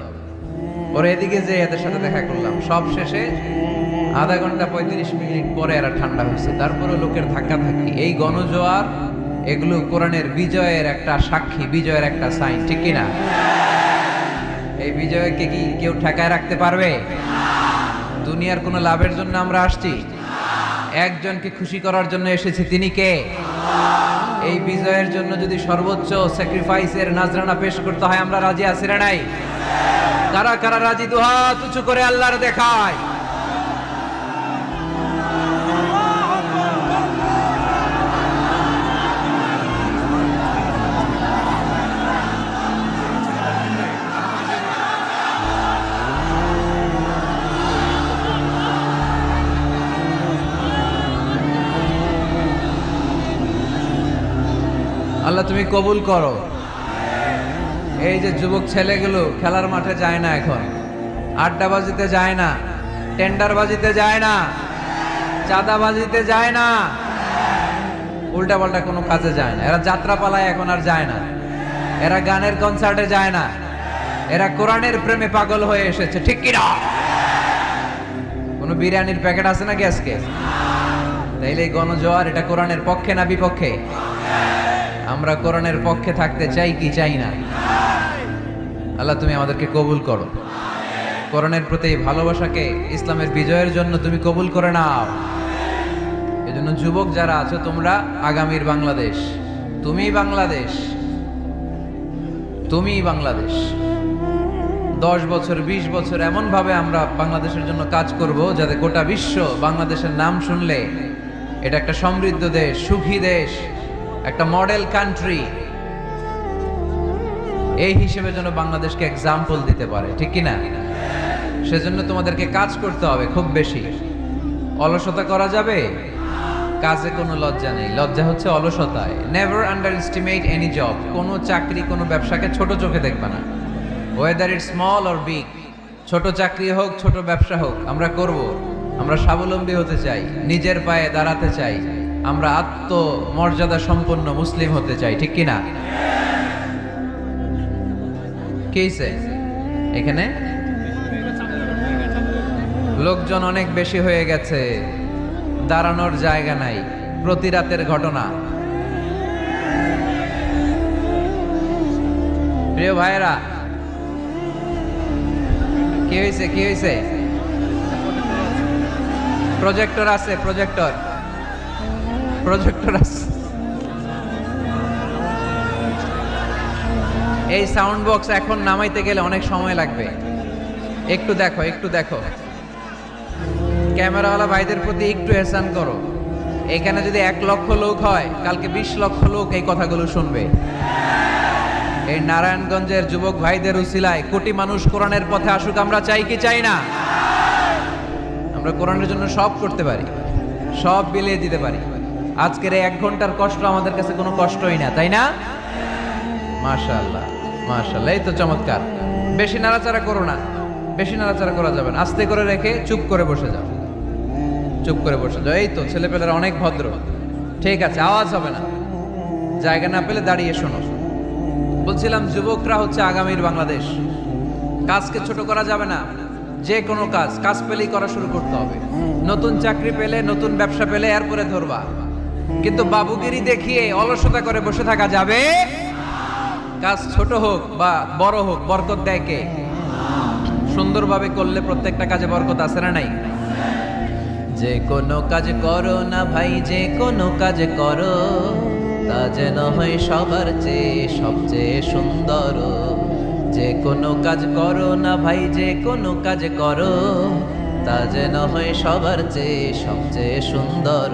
ওরা এদিকে যে এদের সাথে দেখা করলাম, সব শেষে আধা ঘন্টা 35 মিনিট পরে এরা ঠান্ডা হয়েছে। তারপরে লোকের ধাক্কা থাকি। এই গণজোয়ার এগুলো কোরআনের বিজয়ের একটা সাক্ষী, বিজয়ের একটা সাইন, ঠিক কিনা? এই বিজয়কে কি কেউ ঠেকায় রাখতে পারবে? দুনিয়ার কোনো লাভের জন্য আমরা আসছি? একজনকে খুশি করার জন্য এসেছি, তিনি কে? এই বিজয়ের জন্য যদি সর্বোচ্চ স্যাক্রিফাইসের নাজরানা পেশ করতে হয়, আমরা রাজি আছি না নাই? কারা কারা রাজি? দুহাত উঁচু করে আল্লাহর দেখায়। আল্লাহ তুমি কবুল করো। এই যে যুবক ছেলেগুলো খেলার মাঠে যায় না, এখন আড্ডাবাজিতে যায় না, টেন্ডারবাজিতে যায় না, চাঁদাবাজিতে যায় না, উল্টাপাল্টা কোনো কাজে যায় না। এরা যাত্রা পালায় এখন আর যায় না, এরা গানের কনসার্টে যায় না, এরা কোরআনের প্রেমে পাগল হয়ে এসেছে, ঠিক কিনা? কোনো বিরিয়ানির প্যাকেট আছে নাকি আজকে? তাইলে গণজোয়ার এটা কোরআনের পক্ষে না বিপক্ষে? আমরা কোরআনের পক্ষে থাকতে চাই কি চাই না? আল্লাহ তুমি আমাদেরকে কবুল করো। কোরআনের প্রতি ভালোবাসাকে ইসলামের বিজয়ের জন্য তুমি কবুল করে নাও। এজন্য যুবক যারা আছো, তোমরা আগামীর বাংলাদেশ। তুমি বাংলাদেশ, তুমি বাংলাদেশ। 10 বছর 20 বছর এমন ভাবে আমরা বাংলাদেশের জন্য কাজ করব যাতে গোটা বিশ্ব বাংলাদেশের নাম শুনলে এটা একটা সমৃদ্ধ দেশ, সুখী দেশ, একটা মডেল কান্ট্রি, এই হিসেবে যেন বাংলাদেশকে এক্সাম্পল দিতে পারে, ঠিক কিনা? সেজন্য তোমাদেরকে কাজ করতে হবে খুব বেশি। অলসতা করা যাবে? কাজে কোনো লজ্জা নেই, লজ্জা হচ্ছে অলসতায়। Never underestimate any job. কোনো চাকরি, কোনো ব্যবসাকে ছোট চোখে দেখবে না, whether it small or big. ছোট চাকরি হোক, ছোট ব্যবসা হোক, আমরা করব। আমরা স্বাবলম্বী হতে চাই, নিজের পায়ে দাঁড়াতে চাই, আমরা আত্মমর্যাদা সম্পন্ন মুসলিম হতে চাই, ঠিক কিনা? কেইছে এখানে লোকজন অনেক বেশি হয়ে গেছে, দাঁড়ানোর জায়গা নাই। প্রতি রাতের ঘটনা। প্রিয় ভাইয়েরা, কি হয়েছে? কি হয়েছে? প্রজেক্টর আছে, প্রজেক্টর আছে। এই সাউন্ড বক্স এখন নামাইতে গেলে অনেক সময় লাগবে। একটু দেখো, একটু দেখো। ক্যামেরাওয়ালা ভাইদের প্রতি একটু এহসান করো। এখানে যদি 1 লক্ষ লোক হয়, কালকে 20 লক্ষ লোক এই কথাগুলো শুনবে। এই নারায়ণগঞ্জের যুবক ভাইদের উসিলায় কোটি মানুষ কোরআনের পথে আসুক, আমরা চাই কি চাই না? আমরা কোরআনের জন্য সব করতে পারি, সব বিলিয়ে দিতে পারি। আজকের এই 1 ঘন্টার কষ্ট আমাদের কাছে কোনো কষ্টই না, তাই না? মাশাআল্লাহ, মাশাআল্লাহ, এই তো চমৎকার। বেশি নাড়াচাড়া করো না, বেশি নাড়াচাড়া করা যাবে না। আস্তে করে রেখে চুপ করে বসে যাও, চুপ করে বসে যাও। এই তো ছেলেপেলেরা অনেক ভদ্র, ঠিক আছে, আওয়াজ হবে না। জায়গা না পেলে দাঁড়িয়ে শোনো। বলছিলাম যুবকরা হচ্ছে আগামীর বাংলাদেশ। কাজকে ছোট করা যাবে না। যে কোনো কাজ পেলেই করা শুরু করতে হবে। নতুন চাকরি পেলে, নতুন ব্যবসা পেলে এরপরে ধরবা, কিন্তু বাবুগিরি দেখিয়ে অলসতা করে বসে থাকা যাবে? কাজ ছোট হোক বা বড় হোক, বরকত দেয় কে? সুন্দরভাবে করলে প্রত্যেকটা কাজে বরকত আছে না নাই? যে কোনো কাজ করো না ভাই, যে কোনো কাজ করো, তা যেন হয় সবার চেয়ে সবচেয়ে সুন্দর। যে কোনো কাজ করো না ভাই, যে কোনো কাজ করো, তা যেন হয় সবার চেয়ে সবচেয়ে সুন্দর।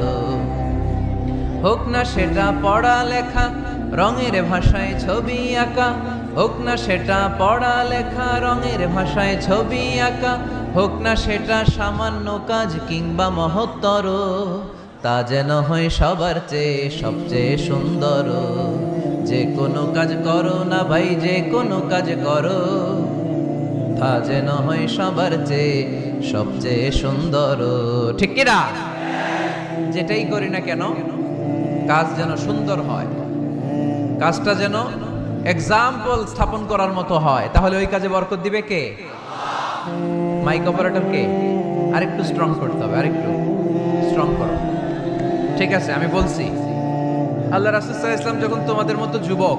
হোক না সেটা পড়া লেখা, রঙের ভাষায় ছবি আঁকা, হোক না সেটা পড়া লেখা। রঙের ভাষায় ছবি আঁকা, হোক না সেটা সামান্য কাজ কিংবা মহত্তর, তা যেন হয় সবার চেয়ে সবচেয়ে সুন্দর। যে কোনো কাজ করো না ভাই, যে কোনো কাজ করো, তা যেন হয় সবার চেয়ে সবচেয়ে সুন্দর। ঠিক কিনা? যেটাই করি না কেন কাজ যেন সুন্দর হয়, কাজটা যেন এক্সাম্পল স্থাপন করার মতো হয়। তাহলে ওই কাজে বরকত দিবে কে? মাইক অপারেটর কে? আরেকটু স্ট্রং করতে হবে, আরেকটু স্ট্রং করো। ঠিক আছে, আমি বলছি, আল্লাহ রাসূল সাল্লাল্লাহু আলাইহি ওয়াসাল্লাম যখন তোমাদের মতো যুবক,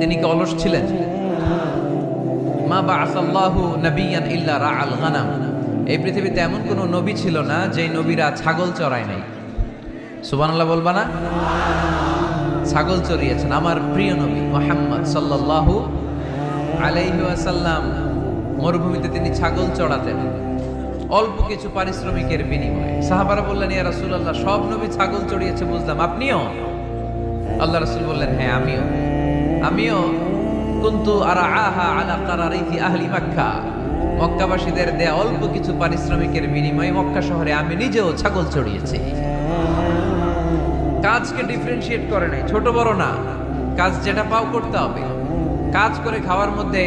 তিনি কি অলস ছিলেন? মা বাআসাল্লাহু নাবিয়ান ইল্লা রাআল গানাম। এই পৃথিবীতে এমন কোন নবী ছিল না যে নবীরা ছাগল চড়ায় নাই। সুবহানাল্লাহ বলবা না? ছাগল চড়িয়েছেন আমার প্রিয় নবী মুহাম্মদ সাল্লাল্লাহু আলাইহি ওয়াসাল্লাম। মরুভূমিতে তিনি ছাগল চড়াতেন অল্প কিছু পারিশ্রমিকের বিনিময়ে। সাহাবারা বললেন, ইয়া রাসূলুল্লাহ, সব নবী ছাগল চড়িয়েছে বুঝলাম, আপনিও? আল্লাহ রাসূল বললেন, হ্যাঁ আমিও কুনতু আরআহা আলা কারারিতি আহলি মক্কা। মক্কাবাসীদের দেয়া অল্প কিছু পারিশ্রমিকের বিনিময়ে মক্কা শহরে আমি নিজেও ছাগল চড়িয়েছি। কাজকে ডিফারেন্সিয়েট করে নাই, ছোট বড় না, কাজ যেটা পাও করতে হবে। কাজ করে খাওয়ার মধ্যে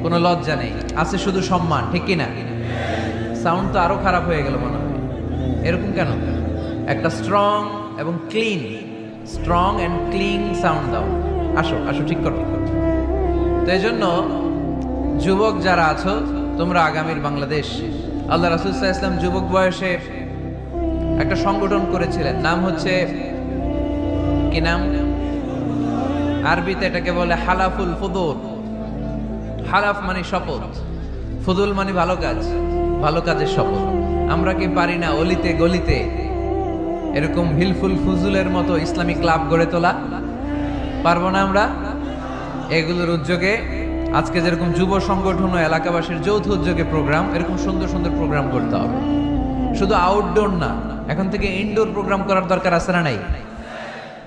কোনো লজ্জা নেই, আছে শুধু সম্মান। ঠিক কিনা? সাউন্ড তো আরো খারাপ হয়ে গেল মনে হয়। এরকম কেন? একটা স্ট্রং এবং clean, strong and clean sound দাও। আসো আসো, ঠিক করো। তো এই জন্য যুবক যারা আছো, তোমরা আগামীর বাংলাদেশ। আল্লাহ রাসূল সাল্লাল্লাহু আলাইহি ওয়াসাল্লাম যুবক বয়সে একটা সংগঠন করেছিলেন, নাম হচ্ছে কি নাম? আরবিতে এটাকে বলে হালাফুল ফুদুল। হালাফ মানে শপথ, ফুদুল মানে ভালো কাজ, ভালো কাজের শপথ। আমরা কি পারি না অলিতে গলিতে এরকম হিলফুল ফুজুলের মতো ইসলামী ক্লাব গড়ে তোলা? পারবো না আমরা? এগুলোর উদ্যোগে আজকে যেরকম যুব সংগঠন ও এলাকাবাসীর যৌথ উদ্যোগে প্রোগ্রাম, এরকম সুন্দর সুন্দর প্রোগ্রাম করতে হবে। শুধু আউটডোর না, এখন থেকে ইনডোর প্রোগ্রাম করার দরকার আছে না নাই?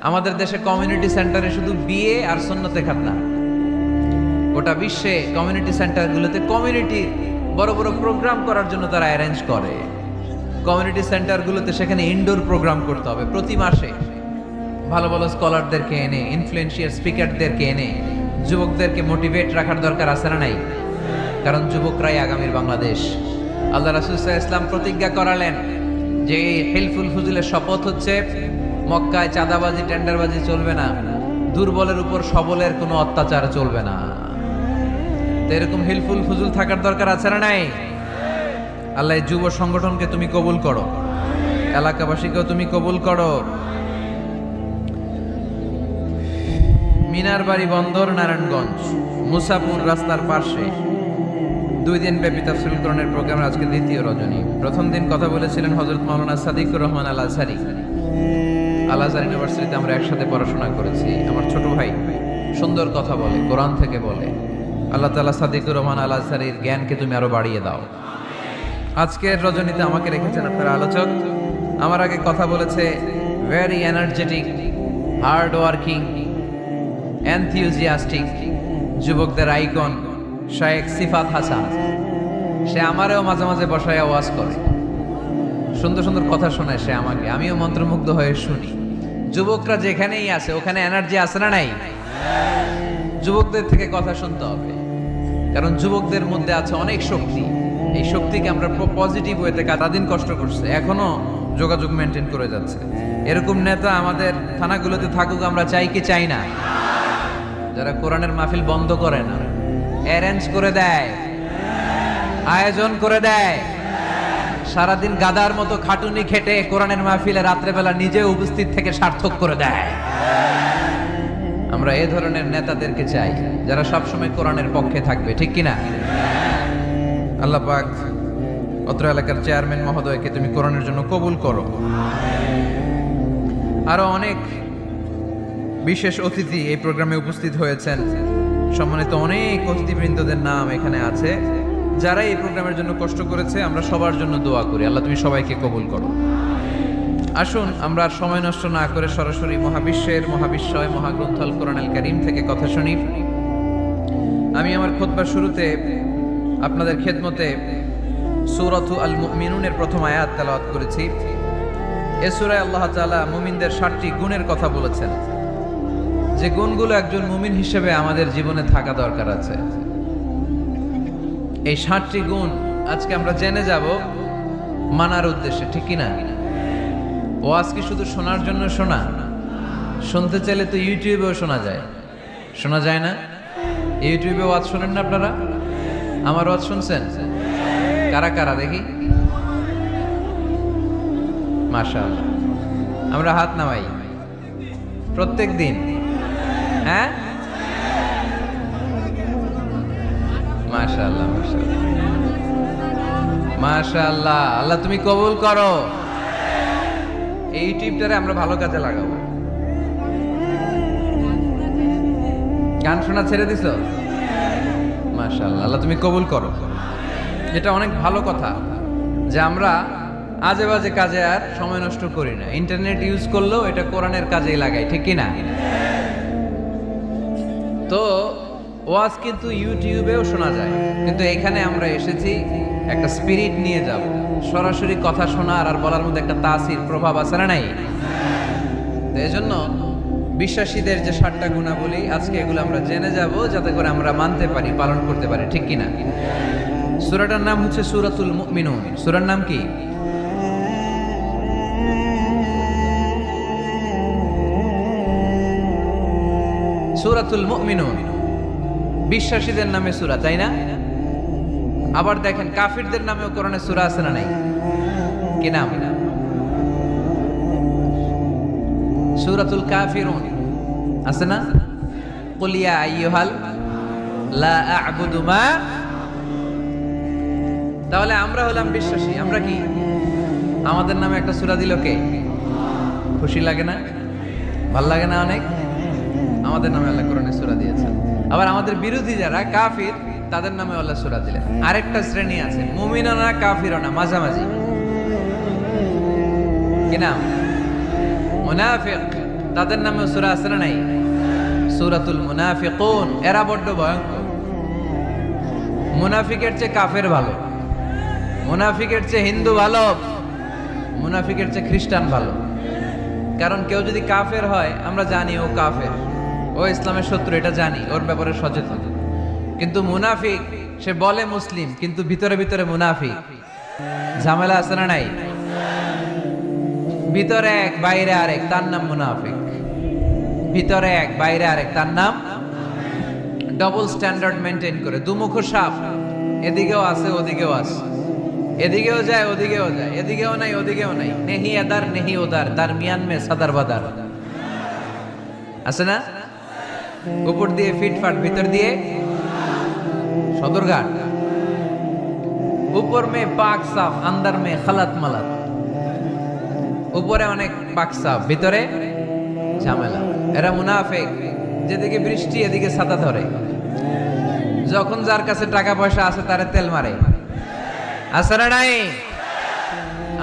আমাদের দেশে কমিউনিটি সেন্টারে শুধু বিয়ে আর সুন্নতে খাতনা, গোটা বিশ্বে কমিউনিটি সেন্টারগুলোতে কমিউনিটি বড় বড় প্রোগ্রাম করার জন্য তারা অ্যারেঞ্জ করে। কমিউনিটি সেন্টারগুলোতে সেখানে ইনডোর প্রোগ্রাম করতে হবে। প্রতি মাসে ভালো ভালো স্কলারদেরকে এনে, ইনফ্লুয়েন্সিয়াল স্পিকারদেরকে এনে যুবকদেরকে মোটিভেট রাখার দরকার আছে না নাই? কারণ যুবকরাই আগামীর বাংলাদেশ। আল্লাহ রাসূল সাল্লাল্লাহু আলাইহি ওয়াসাল্লাম প্রতিজ্ঞা করালেন যে এই হিলফুল ফুজুলের শপথ হচ্ছে, মক্কায় চাঁদাবাজি টেন্ডারবাজি চলবে না, দুর্বলের উপর সবলের কোনো অত্যাচার চলবে না। তো এরকম হিলফুল ফুজুল থাকার দরকার আছে না নাই? আল্লাহ এই যুব সংগঠনকে তুমি কবুল করো, এলাকাবাসীকেও তুমি কবুল করো। মিনার বাড়ি বন্দর, নারায়ণগঞ্জ, মুসাপুর রাস্তার পাশে 2 দিন ব্যাপী তাফসীরুল কোরআনের প্রোগ্রামের আজকে দ্বিতীয় রজনী। প্রথম দিন কথা বলেছিলেন হযরত মাওলানা সাদিকুর রহমান আল আজহারী। আল আজহার ইউনিভার্সিটিতে আমরা একসাথে পড়াশোনা করেছি। আমার ছোট ভাই সুন্দর কথা বলে, কোরআন থেকে বলে। আল্লাহ তাআলা সাদিকুর রহমান আল আজহারীর জ্ঞানকে তুমি আরো বাড়িয়ে দাও। আজকের রজনীতে আমাকে রেখেছেন আপনার আলোচক। আমার আগে কথা বলেছে very energetic, hard working, enthusiastic যুবকদের আইকন শায়েখ সিফাত হাসান। সে আমারেও মাঝে মাঝে বসায় ওয়াজ করে, সুন্দর সুন্দর কথা শোনায় সে আমাকে, আমিও মন্ত্রমুগ্ধ হয়ে শুনি। যুবকরা যেখানেই আছে ওখানে এনার্জি আছে না নাই? যুবকদের থেকে কথা শুনতে হবে, কারণ যুবকদের মধ্যে আছে অনেক শক্তি। এই শক্তিকে আমরা পজিটিভ ওয়েতে দিন কষ্ট করছে, এখনো যোগাযোগ মেনটেন করে যাচ্ছে। এরকম নেতা আমাদের থানাগুলোতে থাকুক, আমরা চাই কি চাই না? যারা কোরআনের মাহফিল বন্ধ করে না, অ্যারেঞ্জ করে দেয়, আয়োজন করে দেয়, সারাদিন গাদার মতো খাটুনি খেটে কোরআনের মাহফিলে রাত্রেবেলা নিজে উপস্থিত থেকে সার্থক করে দেয়। আমরা এই ধরনের নেতাদেরকে চাই যারা সবসময় কোরআনের পক্ষে থাকবে, ঠিক কিনা? আল্লাহ পাক অত্র এলাকার চেয়ারম্যান মহোদয়কে তুমি কোরআনের জন্য কবুল করো। আরো অনেক বিশেষ অতিথি এই প্রোগ্রামে উপস্থিত হয়েছেন। সম্মানিত অনেক অতিথিবৃন্দদের নাম এখানে আছে যারা এই প্রোগ্রামের জন্য কষ্ট করেছে। আমরা সবার জন্য দোয়া করি, আল্লাহ তুমি সবাইকে কবুল করো। আসুন আমরা আর সময় নষ্ট না করে সরাসরি মহাবিশ্বের মহাবিশ্বয় মহাগ্রন্থ আল কোরআনুল কারীম থেকে কথা শুনি। আমি আমার খুতবার শুরুতে আপনাদের খেদমতে সূরাতু আল মুমিনুনের প্রথম আয়াত তেলাওয়াত করেছি। এই সূরায় আল্লাহ তাআলা মুমিনদের 7টি গুণের কথা বলেছেন, যে গুণগুলো একজন মুমিন হিসেবে আমাদের জীবনে থাকা দরকার আছে। এই 7টি গুণ আজকে আমরা জেনে যাব মানার উদ্দেশ্যে, ঠিক কি না? ওয়াজ কি শুধু শোনার জন্য শোনা? শুনতে চাইলে তো ইউটিউবেও শোনা যায় না? ইউটিউবে ওয়াজ শোনেন না আপনারা? আমার ওয়াজ শুনছেন? কারা কারা দেখি? মাশাআল্লাহ, আমরা হাত নামাই প্রত্যেক দিন। হ্যাঁ, মাশাআল্লাহ মাশাআল্লাহ মাশাআল্লাহ। আল্লাহ তুমি কবুল করো। এই ইউটিউবটারে আমরা ভালো কাজে লাগাবো। গান শোনা ছেড়ে দিছো? মাশাআল্লাহ, আল্লাহ তুমি কবুল করো। এটা অনেক ভালো কথা যে আমরা আজে বাজে কাজে আর সময় নষ্ট করি না। ইন্টারনেট ইউজ করলেও এটা কোরআনের কাজেই লাগাই, ঠিক কি না? তো ওয়াজ কিন্তু ইউটিউবেও শোনা যায়, কিন্তু এখানে আমরা এসেছি একটা স্পিরিট নিয়ে যাব। সরাসরি কথা শোনার আর বলার মধ্যে একটা তাসির প্রভাব আছে না নাই? তো এই জন্য বিশ্বাসীদের যে 7টা গুণাবলী আজকে এগুলো আমরা জেনে যাব, যাতে করে আমরা মানতে পারি, পালন করতে পারি, ঠিক কিনা? সূরাটার নাম হচ্ছে সূরাতুল মুমিনুন। সূরার নাম কি? সূরাতুল মুমিনুন। বিশ্বাসীদের নামে সূরা, তাই না? আবার দেখেন কাফিরদের নামেও কোরআনে সূরা আছে না নাই? কি নাম? সূরাতুল কাফিরুন আছে না? কুল ইয়া আইয়ুহাল লা আ'বুদু মা। তাহলে আমরা হলাম বিশ্বাসী। আমরা কি? আমাদের নামে একটা সূরা দিল কে? খুশি লাগে না? ভাল লাগে না অনেক? আমাদের নামে আল্লাহ কোরআনে সূরা দিয়েছেন। আবার আমাদের বিরোধী যারা কাফির, তাদের নামে আল্লাহ সূরা দিলেন। আরেকটা শ্রেণী আছে, মুমিনও না কাফিরও না, মাঝামাঝি। কি নাম? মুনাফিক। তাদের নামে সূরা আছে না নাই? সূরাতুল মুনাফিকুন। এরা বড্ড ভয়ঙ্কর। মুনাফিকের চেয়ে কাফের ভালো, মুনাফিকের চেয়ে হিন্দু ভালো, মুনাফিকের চেয়ে খ্রিস্টান ভালো। কারণ কেউ যদি কাফের হয়, আমরা জানি ও কাফের, ও ইসলামের শত্রু, এটা জানি, ওর ব্যাপারে সচেতন। কিন্তু মুনাফিক, সে বলে মুসলিম কিন্তু ভিতরে ভিতরে মুনাফিক। ঝামেলা আছে না নাই? ভিতরে এক বাইরে আরেক, তার নাম মুনাফিক। ভিতরে এক বাইরে আরেক, তার নাম ডবল স্ট্যান্ডার্ড মেনটেন করে। দুমুখ সাপ, এদিকেও আছে ওদিকেও আছে, এদিকেও যায় ওদিকেও যায়, এদিকেও নাই ওদিকেও নাই, নেহি এদার নেহি ওদার, দারমিয়ান মে সাদার বাদার। আছে না? উপর দিয়ে ফিটফাট, ভিতর দিয়ে সদরঘাট। উপর মে পাক সাফ, আন্দার মে খালাত মালাত। উপরে অনেক পাক সাফ, ভিতরে ঝামেলা। এরা মুনাফিক। যেদিকে বৃষ্টি এদিকে ছাতা ধরে, যখন যার কাছে টাকা পয়সা আছে তারে তেল মারে। আছে না নাই?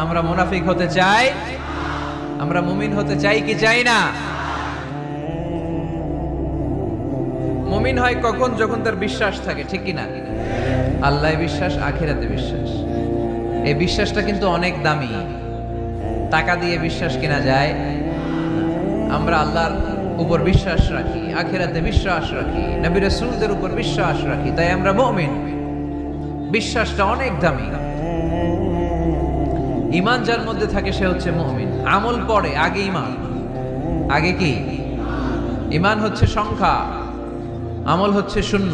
আমরা মুনাফিক হতে চাই? আমরা মুমিন হতে চাই কি চাই না? মুমিন হয় কখন? যখন তার বিশ্বাস থাকে, ঠিক কি না? আল্লাহ বিশ্বাস, আখিরাতে বিশ্বাস। এই বিশ্বাসটা কিন্তু অনেক দামি। টাকা দিয়ে বিশ্বাস কেনা যায়? আমরা আল্লাহর উপর বিশ্বাস রাখি, আখিরাতে বিশ্বাস রাখি, নবী রাসূলদের উপর বিশ্বাস রাখি, তাই আমরা মুমিন। বিশ্বাসটা অনেক দামি। ঈমান যার মধ্যে থাকে সে হচ্ছে মুমিন। আমল পড়ে, আগে ঈমান। আগে কি? ঈমান হচ্ছে সংখ্যা, আমল হচ্ছে শূন্য।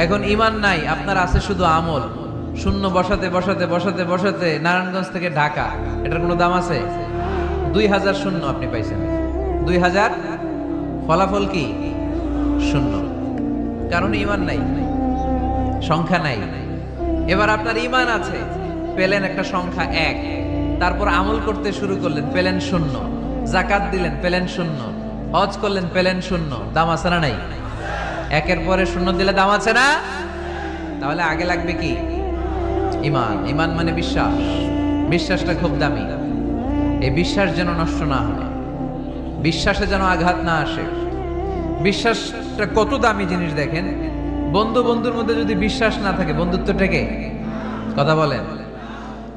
এখন ঈমান নাই, আপনার আছে শুধু আমল। শূন্য বসাতে বসাতে বসাতে বসাতে নারায়ণগঞ্জ থেকে ঢাকা, এটার কোনো দাম আছে? 2000 শূন্য আপনি পাইছেন। 2000 ফলাফল কি? শূন্য। কারণ ঈমান নাই, সংখ্যা নাই। এবার আপনার ঈমান আছে, পেলেন একটা সংখ্যা 1, তারপর আমল করতে শুরু করলেন, পেলেন শূন্য। যাকাত দিলেন, পেলেন শূন্য। হজ করলেন, পেলেন শূন্য। দাম আছে না নাই? একের পরে শূন্য দিলে দাম আছে না? তাহলে আগে লাগবে কি? ঈমান। ঈমান মানে বিশ্বাস। বিশ্বাসটা খুব দামি। এই বিশ্বাস যেন নষ্ট না হয়, বিশ্বাসে যেন আঘাত না আসে। বিশ্বাসটা কত দামি জিনিস দেখেন। বন্ধু বন্ধুর মধ্যে যদি বিশ্বাস না থাকে, বন্ধুত্ব টেকে? কথা বলেন।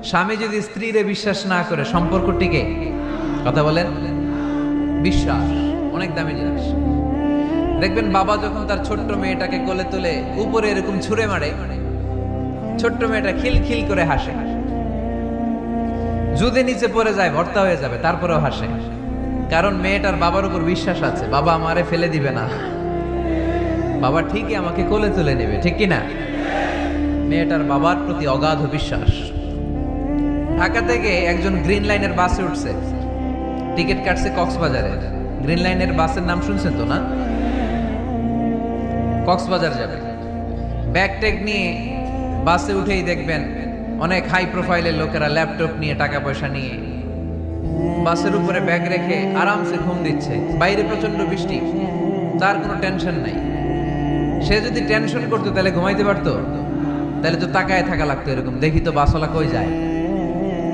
স্বামী যদি স্ত্রীরে বিশ্বাস না করে, সম্পর্ক টিকে? কথা বলেন। বিশ্বাস অনেক দামি জিনিস। দেখবেন বাবা যখন তার ছোট্ট মেয়েটাকে কোলে তুলে উপরে এরকম ছুঁড়ে মারে, ছোট্ট মেয়েটা খিলখিল করে হাসে। যদি নিচে পড়ে যায় ভর্তা হয়ে যাবে, তারপরেও হাসে, কারণ মেয়েটার বাবার উপর বিশ্বাস আছে, বাবা আমারে ফেলে দিবে না, বাবা ঠিকই আমাকে কোলে তুলে নেবে, ঠিক কিনা? মেয়েটার বাবার প্রতি অগাধ বিশ্বাস। ঢাকা থেকে একজন গ্রিন লাইনের বাসে উঠছে, টিকিট কাটছে কক্সবাজারে। গ্রিন লাইনের বাসের নাম শুনছেন তো না? কক্সবাজার যাবে। ব্যাগ ট্যাগ নিয়ে বাসে উঠেই দেখবেন অনেক হাই প্রোফাইলের লোকেরা ল্যাপটপ নিয়ে, টাকা পয়সা নিয়ে বাসের উপরে ব্যাগ রেখে আরামসে ঘুম দিচ্ছে। বাইরে প্রচন্ড বৃষ্টি, তার কোনো টেনশন নাই। সে যদি টেনশন করতো তাহলে ঘুমাইতে পারতো? তাহলে তো তাকায় থাকা লাগতো এরকম, দেখি তো বাসওয়ালা কই যায়।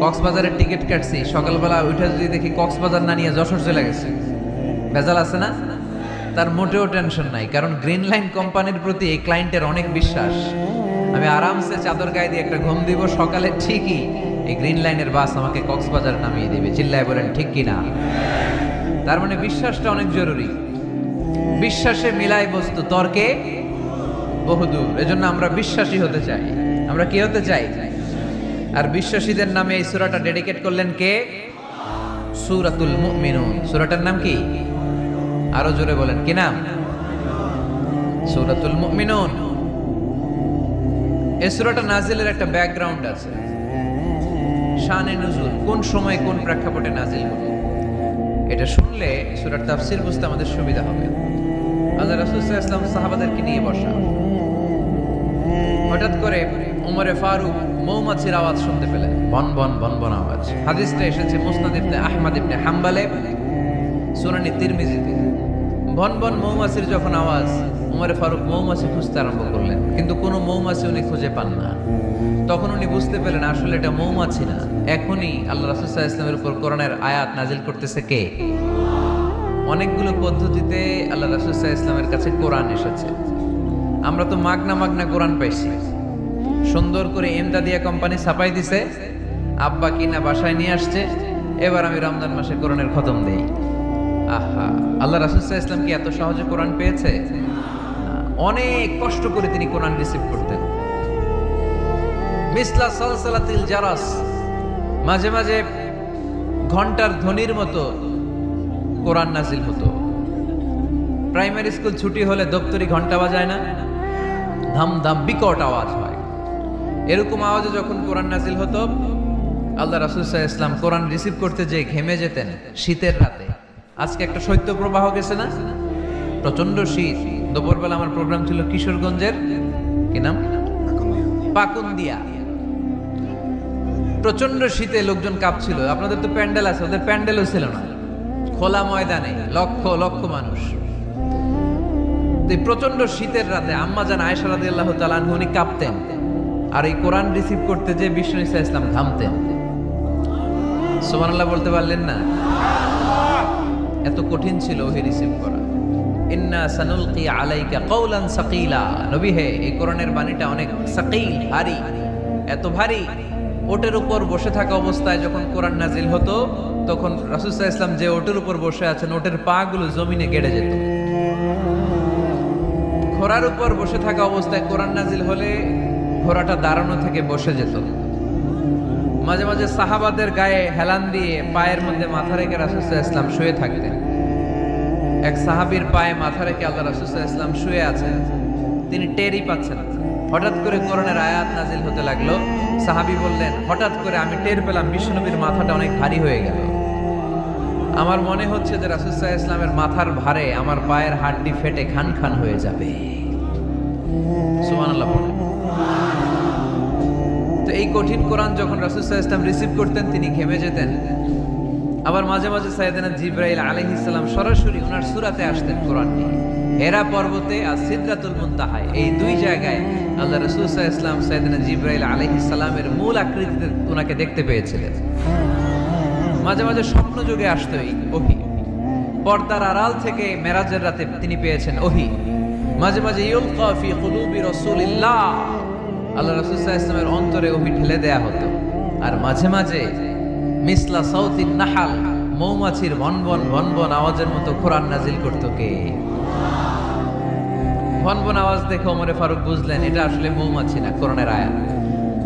কক্সবাজারের টিকিট কাটছি, সকালবেলা উঠে যদি দেখি কক্সবাজার না নিয়ে যশোর চলে গেছে, ভেজাল আছে না? তার মোটেও টেনশন নাই, কারণ গ্রিন লাইন কোম্পানির প্রতি এই ক্লায়েন্টের অনেক বিশ্বাস। আমি আরামসে চাদর গায়ে দিয়ে একটা ঘুম দিব, সকালে ঠিকই এই গ্রিন লাইনের বাস আমাকে কক্সবাজার নামিয়ে দিবে। চিল্লায় বলেন ঠিক কিনা? তার মানে বিশ্বাসটা অনেক জরুরি। বিশ্বাসে মিলাই বস্তু, তর্কে বহুদূর। এজন্য আমরা বিশ্বাসী হতে চাই। আমরা কি হতে চাই? আর বিশ্বাসীদের নামে এই সূরাটা ডেডিকেট করলেন কে? সূরাতুল মুমিনুন। সূরাটার নাম কি? আরো জোরে বলেন, কি নাম? সূরাতুল মুমিনুন। এই সূরাটা নাজিলের একটা ব্যাকগ্রাউন্ড আছে, শানে নুজুল, কোন সময় কোন প্রেক্ষাপটে নাজিল হলো, এটা শুনলে সূরার তাফসীর বুঝতে আমাদের সুবিধা হবে। আল্লাহ রাসূল সাল্লাল্লাহু আলাইহি ওয়াসাল্লাম সাহাবাদেরকে নিয়ে বসা, হঠাৎ করে ওমরে ফারুক মৌমাছির আওয়াজ শুনতে পেলেন, বন বন বন বন আওয়াজ। হাদিসটা এসেছে মুসনাদ ইবনে আহমদ ইবনে হাম্বলে, সুনানি তিরমিজিতে। বন বন মৌমাছির যখন আওয়াজ, ওমরে ফারুক মৌমাছি খুঁজতে আরম্ভ করলেন, কিন্তু কোনো মৌমাছি উনি খুঁজে পান না। তখন উনি বুঝতে পেলেন আসলে এটা মৌমাছি না, এখনই আল্লাহ রাসূল সাল্লাল্লাহু আলাইহি ওয়াসাল্লামের উপর কোরআনের আয়াত নাজিল করতেছে কে? অনেকগুলো পদ্ধতিতে আল্লাহ রাসূল সাল্লাল্লাহু আলাইহি ওয়াসাল্লামের কাছে কোরআন এসেছে। আমরা তো মাগনা মাগনা কোরআন পাইছি, সুন্দর করে এমদাদিয়া কোম্পানি ছাপাই দিছে, আব্বা কিনা বাসায় নিয়ে আসছে, এবার আমি রমজান মাসে কোরআনের খতম দেই। আহা, আল্লাহ রাসূল সাল্লাল্লাহু আলাইহি ওয়াসাল্লাম কি এত সহজে কোরআন পেয়েছে? অনেক কষ্ট করে তিনি কোরআন রিসিভ করতেন। মিসলা সালসালাতিল জারাস, মাঝে মাঝে ঘন্টার ধ্বনির মতো কোরআন নাজিল হতো। প্রাইমারি স্কুল ছুটি হলে দপ্তরি ঘন্টা বাজায় না, ধাম ধাম বিকট আওয়াজ হয়। এরকম আওয়াজে যখন কোরআন নাজিল হতো, আল্লাহ রাসূল সাল্লাল্লাহু আলাইহি ওয়াসাল্লাম কোরআন রিসিভ করতে যেয়ে ঘেমে যেতেন শীতের রাতে। আজকে একটা শৈত্য প্রবাহ গেছে না, প্রচন্ড শীত। দুপুরবেলা আমার প্রোগ্রাম ছিল কিশোরগঞ্জের, কি নাম, পাকুন্দিয়া। প্রচন্ড শীতে লোকজন কাঁপছিল। আপনাদের তো প্যান্ডেল আছে, ওদের প্যান্ডেলও ছিল না, খোলা ময়দানে লক্ষ লক্ষ মানুষ। প্রচন্ড শীতের রাতে আম্মা জান আয়েশা রাদিয়াল্লাহু তাআলা আনহা উনি কাঁপতেন, আর এই কোরআন রিসিভ করতে যে বিষ্ণু ঈসা ইসলাম ঘামতেন। সুবহানাল্লাহ বলতে পারলেন না? এত কঠিন ছিল ওহি রিসিভ করা। ইন্না সানুলকি আলাইকা কওলান সাকিলা, নবী হে এই কোরআনের বাণীটা অনেক সাকিল, ভারী, এত ভারী। ওটের উপর বসে থাকা অবস্থায় যখন কোরআন নাজিল হতো, তখন রাসূল সাল্লাল্লাহু আলাইহি ওয়াসাল্লাম যে ওটের উপর বসে আছেন, ওটের পা গুলো জমিনে গেড়ে যেত। ঘোড়ার উপর বসে থাকা অবস্থায় কোরআন নাজিল হলে ঘোড়াটা দাঁড়ানো থেকে বসে যেত। মাঝে মাঝে সাহাবাদের গায়ে হেলান দিয়ে পায়ের মধ্যে মাথা রেখে রাসূল সাল্লাল্লাহু আলাইহি ওয়াসাল্লাম শুয়ে থাকতেন। এক সাহাবীর পায়ে মাথা রেখে আল্লাহ রাসূল সাল্লাল্লাহু আলাইহি ওয়াসাল্লাম শুয়ে আছেন, তিনি টেরই পাচ্ছেন না। হঠাৎ করে কোরআনের আয়াত নাজিল হতে লাগলো। সাহাবী বললেন, হঠাৎ করে আমি টের পেলাম বিশ্বনবীর মাথাটা অনেক ভারী হয়ে গেল। আমার মনে হচ্ছে যে রাসূল সাল্লাল্লাহু আলাইহি ওয়াসাল্লামের মাথার ভারে আমার পায়ের হাড়টি ফেটে খান খান হয়ে যাবে। সুবহানাল্লাহ বলেন। তো এই কঠিন কোরআন যখন রাসূল সাল্লাল্লাহু আলাইহি ওয়াসাল্লাম রিসিভ করতেন, তিনি ঘেমে যেতেন। আবার মাঝে মাঝে সাইয়েদনা জিবরাইল আলাইহিস সালাম সরাসরি ওনার সূরাতে আসতেন কোরআন নিয়ে। হেরা পর্বতে আর সিদরাতুল মুনতাহায়, এই দুই জায়গায় আল্লাহ রাসূল সাল্লাল্লাহু আলাইহি ওয়াসাল্লাম সাইয়েদনা জিবরাইল আলাইহিস সালামের মূল আকৃতিতে ওনাকে দেখতে পেয়েছিলেন। মাঝে মাঝে স্বপ্ন যুগে আসতো এই ওহী। পর্দার আড়াল থেকে মেরাজের রাতে তিনি পেয়েছেন ওহী। মাঝে মাঝে ইউলকা ফি কুলুবি রাসূলিল্লাহ, আল্লাহ রাসূল সাল্লাল্লাহু আলাইহি ওয়াসাল্লামের অন্তরে ওহী ঢেলে দেয়া হতো। আর মাঝে মাঝে মিসলা সাউতিন নাহাল, মৌমাছির ভনভন ভনভন আওয়াজের মতো কোরআন নাজিল করতো কে? ভনভন আওয়াজ দেখে ওমরে ফারুক বুঝলেন এটা আসলে মৌমাছি না, কোরআনের আয়াত।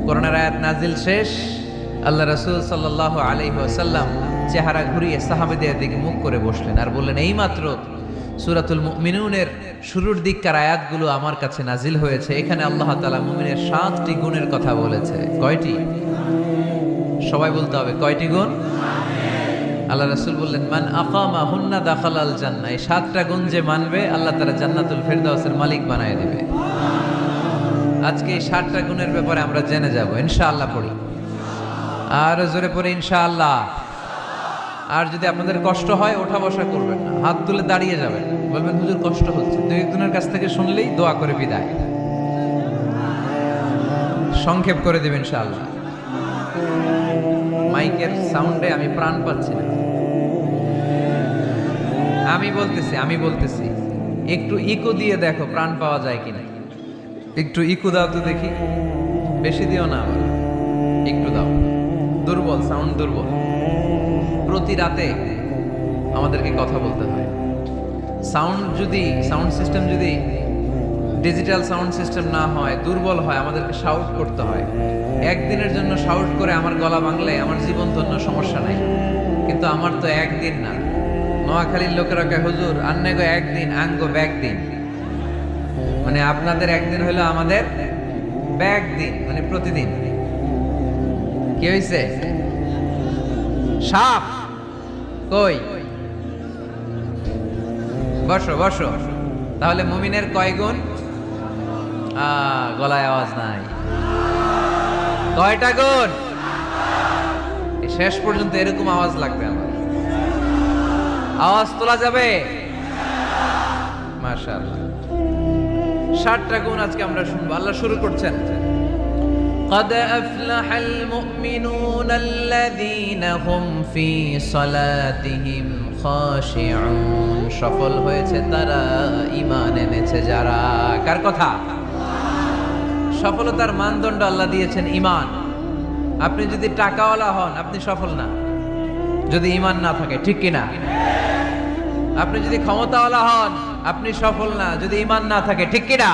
কোরআনের আয়াত নাজিল শেষ, আল্লাহ রাসূল সাল্লাল্লাহু আলাইহি ওয়াসাল্লাম চেহারা ঘুরিয়ে সাহাবীদের দিকে মুখ করে বসলেন আর বললেন, এইমাত্র সূরাতুল মুমিনুনের শুরুর দিককার আয়াতগুলো আমার কাছে নাজিল হয়েছে। এখানে আল্লাহ তাআলা মুমিনের 7টি গুণের কথা বলেছে। কয়টি? সবাই বলতে হবে, কয়টি গুণ? আল্লাহ রাসূল বললেন, মান আকামা হুন্না দাখালাল জান্নাহ। এই 7টা গুণ যে মানবে আল্লাহ তাআলা জান্নাতুল ফেরদাউসের মালিক বানায় দিবে। আজকে এই 7টা গুণের ব্যাপারে আমরা জেনে যাব ইনশাআল্লাহ। পড়ি আর জোরে পড়ে ইনশাআল্লাহ। আর যদি আপনাদের কষ্ট হয় ওঠা বসা করবেন না, হাত তুলে দাঁড়িয়ে যাবেন, বলবেন হুজুর কষ্ট হচ্ছে। দুই একজনের কাছ থেকে শুনলেই দোয়া করে বিদায়, সংক্ষেপ করে দেবেন ইনশাআল্লাহ। মাইকের সাউন্ডে আমি প্রাণ পাচ্ছি না। আমি বলতেছি একটু ইকো দিয়ে দেখো প্রাণ পাওয়া যায় কিনা। একটু ইকো দাও তো দেখি, বেশি দিও না, আবার একটু দাও। দুর্বল, সাউন্ড দুর্বল। প্রতি রাতে আমাদেরকে কথা বলতে হয়। সাউন্ড সিস্টেম যদি ডিজিটাল সাউন্ড সিস্টেম না হয়, দুর্বল হয়, আমাদেরকে শাউট করতে হয়। একদিনের জন্য শাউট করে আমার গলা ভাঙলে আমার জীবন ধন্য, সমস্যা নাই। কিন্তু আমার তো একদিন না। নোয়াখালীর লোকেরা কয় হুজুর আন্নে গো একদিন, আঙ্গ ব্যাগ দিন। মানে আপনাদের একদিন হলো আমাদের ব্যাগ দিন, মানে প্রতিদিন। কি হয়েছে? সাপ কই? বসো বসো। তাহলে মুমিনের কয় গুণ? গলায় আওয়াজ নাই। কয়টা গুণ? শেষ পর্যন্ত এরকম আওয়াজ লাগবে আমার। আওয়াজ তোলা যাবে? মাশাআল্লাহ। 7টা গুণ আজকে আমরা শুনবো। আল্লাহ শুরু করছেন, قد أفلح المؤمنون الذين هم في صلاتهم خاشعون। সফল হয়েছে তারা, ঈমান এনেছে যারা। কার কথা? সফলতার মানদণ্ড আল্লাহ দিয়েছেন ঈমান। আপনি যদি টাকাওয়ালা হন আপনি সফল না, যদি ঈমান না থাকে, ঠিক কিনা? আপনি যদি ক্ষমতাওয়ালা হন আপনি সফল না, যদি ঈমান না থাকে, ঠিক কিনা?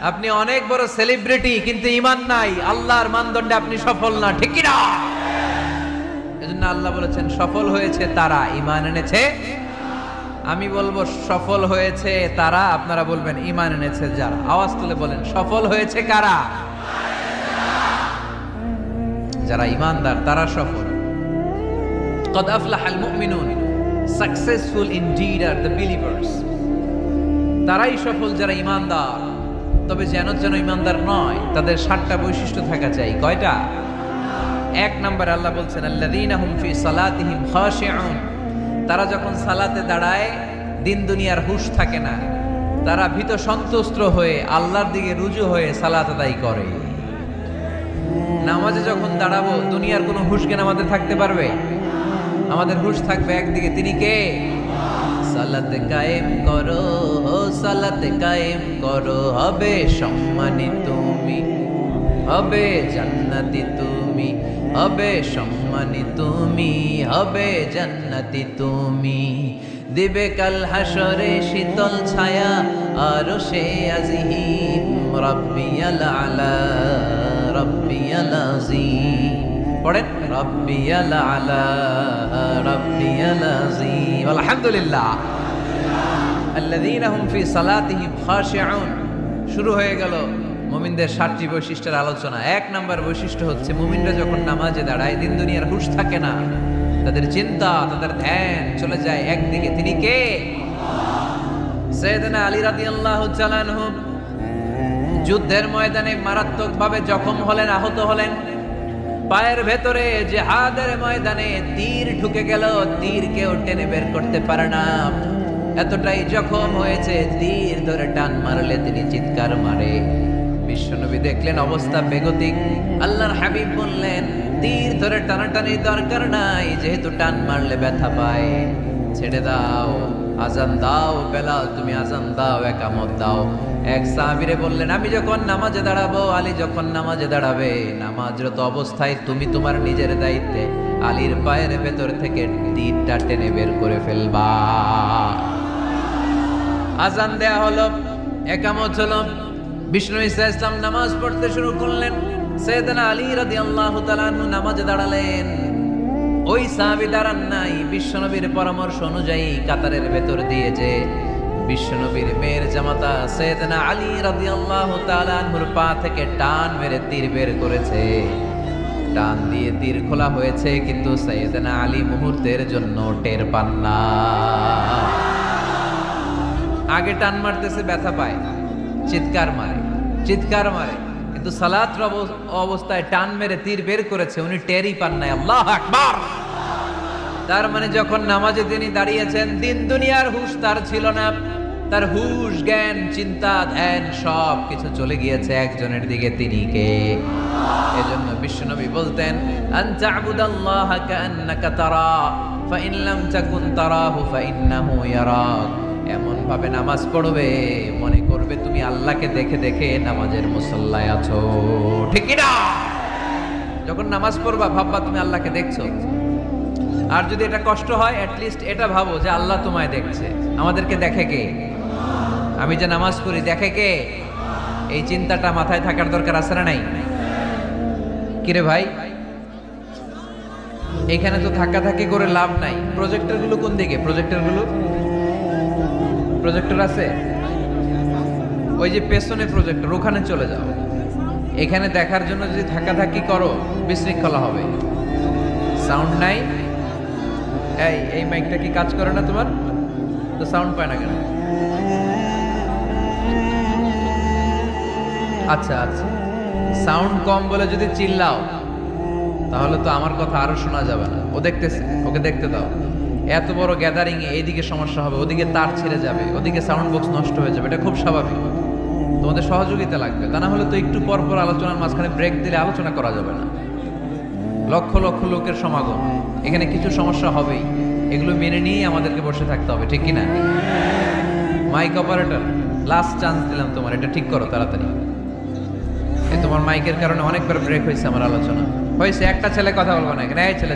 আপনি অনেক বড় সেলিব্রিটি কিন্তু ঈমান নাই, আল্লাহর মানদণ্ডে আপনি সফল না, ঠিক কিনা? এজন্য আল্লাহ বলেছেন সফল হয়েছে তারা, ঈমান এনেছে। আমি বলবো সফল হয়েছে তারা, আপনারা বলবেন ঈমান এনেছে যারা। আওয়াজ তুলে বলেন সফল হয়েছে কারা? যারা ঈমানদার তারা সফল। قد أفلح المؤمنون, successful indeed are the believers. তারাই সফল যারা ঈমানদার। তবে যেন ঈমানদার নয়, তাদের 7টা বৈশিষ্ট্য থাকা চাই। কয়টা? 1 নম্বর আল্লাহ বলছেন আল্লাযীনা হুম ফি সালাতিহিম খাশিউন। তারা যখন সালাতে দাঁড়ায় দিন দুনিয়ার হুঁশ থাকে না, তারা ভীত সন্ত্রস্ত হয়ে আল্লাহর দিকে রুজু হয়ে সালাত আদায় করে। নামাজে যখন দাঁড়াবো দুনিয়ার কোনো হুঁশ জ্ঞান আমাদের থাকতে পারবে? আমাদের হুঁশ থাকবে একদিকে, তিনি কে? সালাতে কায়েম করো, সালাতে কায়েম করো, হবে সম্মানী তুমি, হবে জান্নাতি তুমি, হবে সম্মানী তুমি, হবে জান্নাতি তুমি। দিবে কাল হাসরে শীতল ছায়া আরশে আজিম, রাব্বিয়াল আলা রাব্বিয়াল আযীম। পড়েন রাব্বিয়াল আলা রাব্বিয়াল আযীম। আলহামদুলিল্লাহ। আল্লাযীনা হুম ফি সালাতিহিম খাশিউন। শুরু হয়ে গেল মুমিনদের 7টি বৈশিষ্ট্যের আলোচনা। 1 নম্বর বৈশিষ্ট্য হচ্ছে মুমিনরা যখন নামাজে দাঁড়ায় দিন দুনিয়ার হুঁশ থাকে না, তাদের চিন্তা, তাদের ধ্যান চলে যায় একদিকে, তিনি কে? সাইয়েদনা আলী রাদিয়াল্লাহু তাআলা আনহু যুদ্ধের ময়দানে মারাত্মকভাবে জখম হলেন, আহত হলেন। পায়ের ভেতরে জিহাদের ময়দানে তীর ঢুকে গেল, তীর কেউ টেনে বের করতে পারে না। এতটাই জখম হয়েছে, তীর ধরে টান মারলে তিনি চিৎকার মারে। বিশ্বনবী দেখলেন অবস্থা বেগতিক। আল্লাহর হাবিব বললেন তীর ভিতরে টানাটানি দরকার নাই, যেহেতু টান মারলে ব্যথা পায়। ছেড়ে দাও, আজান দাও বেলাল, তুমি আজান দাও, একামত দাও। এক সাহাবীরে বললেন, আমি যখন নামাজে দাঁড়াবো, আলী যখন নামাজে দাঁড়াবে, নামাজরত অবস্থায় তুমি তোমার নিজের দায়িত্বে আলীর পায়ের ভেতর থেকে তীরটা টেনে বের করে ফেলবা। আজান দেয়া হলো, একামত হলো, বিষ্ণু ঈসা ইসলাম নামাজ পড়তে শুরু করলেন। সাইয়েদনা আলী রাদিয়াল্লাহু তাআলা আনহু নামাজে দাঁড়ালেন। ওই সাহাবী দাঁড়ান নাই, বিশ্বনবীর পরামর্শ অনুযায়ী কাতারের ভেতর দিয়ে যে বিশ্বনবীর মেয়ের জামাতা সাইয়েদনা আলী রাদিয়াল্লাহু তাআলা আনহুর পা থেকে টান মেরে তীর বের করেছে। টান দিয়ে তীর খোলা হয়েছে, কিন্তু সাইয়েদনা আলী মুহূর্তের জন্য টের পান না। আগে টান মারতেছে, ব্যথা পায়, চিৎকার মারে, কিন্তু সালাতের অবস্থায় টান মেরে তীর বের করেছে, উনি টেরই পান নাই। আল্লাহু আকবার। তার মানে যখন নামাজে তিনি দাঁড়িয়েছেন, দিন দুনিয়ার হুঁশ তার ছিল না। তার হুঁশ, জ্ঞান, চিন্তা, ধ্যান সব কিছু চলে গিয়েছে একজনের দিকে, তিনি কে? এজন্য বিশ্বনবী বলতেন, আন তা'বুদাল্লাহা কাআন্নাকা তারা ফাইন লাম তাকুন তারাহু ফাইন্নাহু ইয়ারাক। এমন ভাবে নামাজ পড়বে, মনে করবে তুমি আল্লাহকে দেখে দেখে নামাজের মুসল্লায় আছো, ঠিক কি না? যখন নামাজ পড়বা ভাববা তুমি আল্লাহকে দেখছো। আর যদি এটা কষ্ট হয়, অ্যাটলিস্ট এটা ভাবো যে আল্লাহ তোমায় দেখছে। আমাদেরকে দেখে কে? আমি যে নামাজ পড়ি দেখে কে? এই চিন্তাটা মাথায় থাকার দরকার আছে না নাই? কিরে ভাই, এখানে তো ধাক্কাধাক্কি করে লাভ নাই। প্রজেক্টরগুলো কোন দিকে? প্রজেক্টর আছে ওই যে পেছনে প্রজেক্টর, ওখানে চলে যাও। এখানে দেখার জন্য যদি ধাক্কাধাক্কি করো বিশৃঙ্খলা হবে। সাউন্ড নাই। এই মাইকটা কি কাজ করে না তোমার? তো সাউন্ড পায় না কেন? আচ্ছা, সাউন্ড কম বলে যদি চিল্লাও তাহলে তো আমার কথা আরো শোনা যাবে না। ও দেখতেছে, ওকে দেখতে দাও। এত বড় গ্যাদারিং এ এইদিকে সমস্যা হবে, ওদিকে তার ছিঁড়ে যাবে, ওদিকে সাউন্ড বক্স নষ্ট হয়ে যাবে, এটা খুব স্বাভাবিক। তোমাদের সহযোগিতা লাগবে, তা না হলে তো একটু পর পর আলোচনার মাঝখানে ব্রেক দিলে আলোচনা করা যাবে না। লক্ষ লক্ষ লোকের সমাগম, এখানে কিছু সমস্যা হবেই, এগুলো মেনে নিয়েই আমাদেরকে বসে থাকতে হবে, ঠিক কিনা? মাইক অপারেটর, লাস্ট চান্স দিলাম তোমার, এটা ঠিক করো তাড়াতাড়ি। তোমার মাইকের কারণে অনেকবার ব্রেক হয়েছে আমার আলোচনা। হয়েছে, একটা ছেলে কথা বলবো না এখানে। এই ছেলে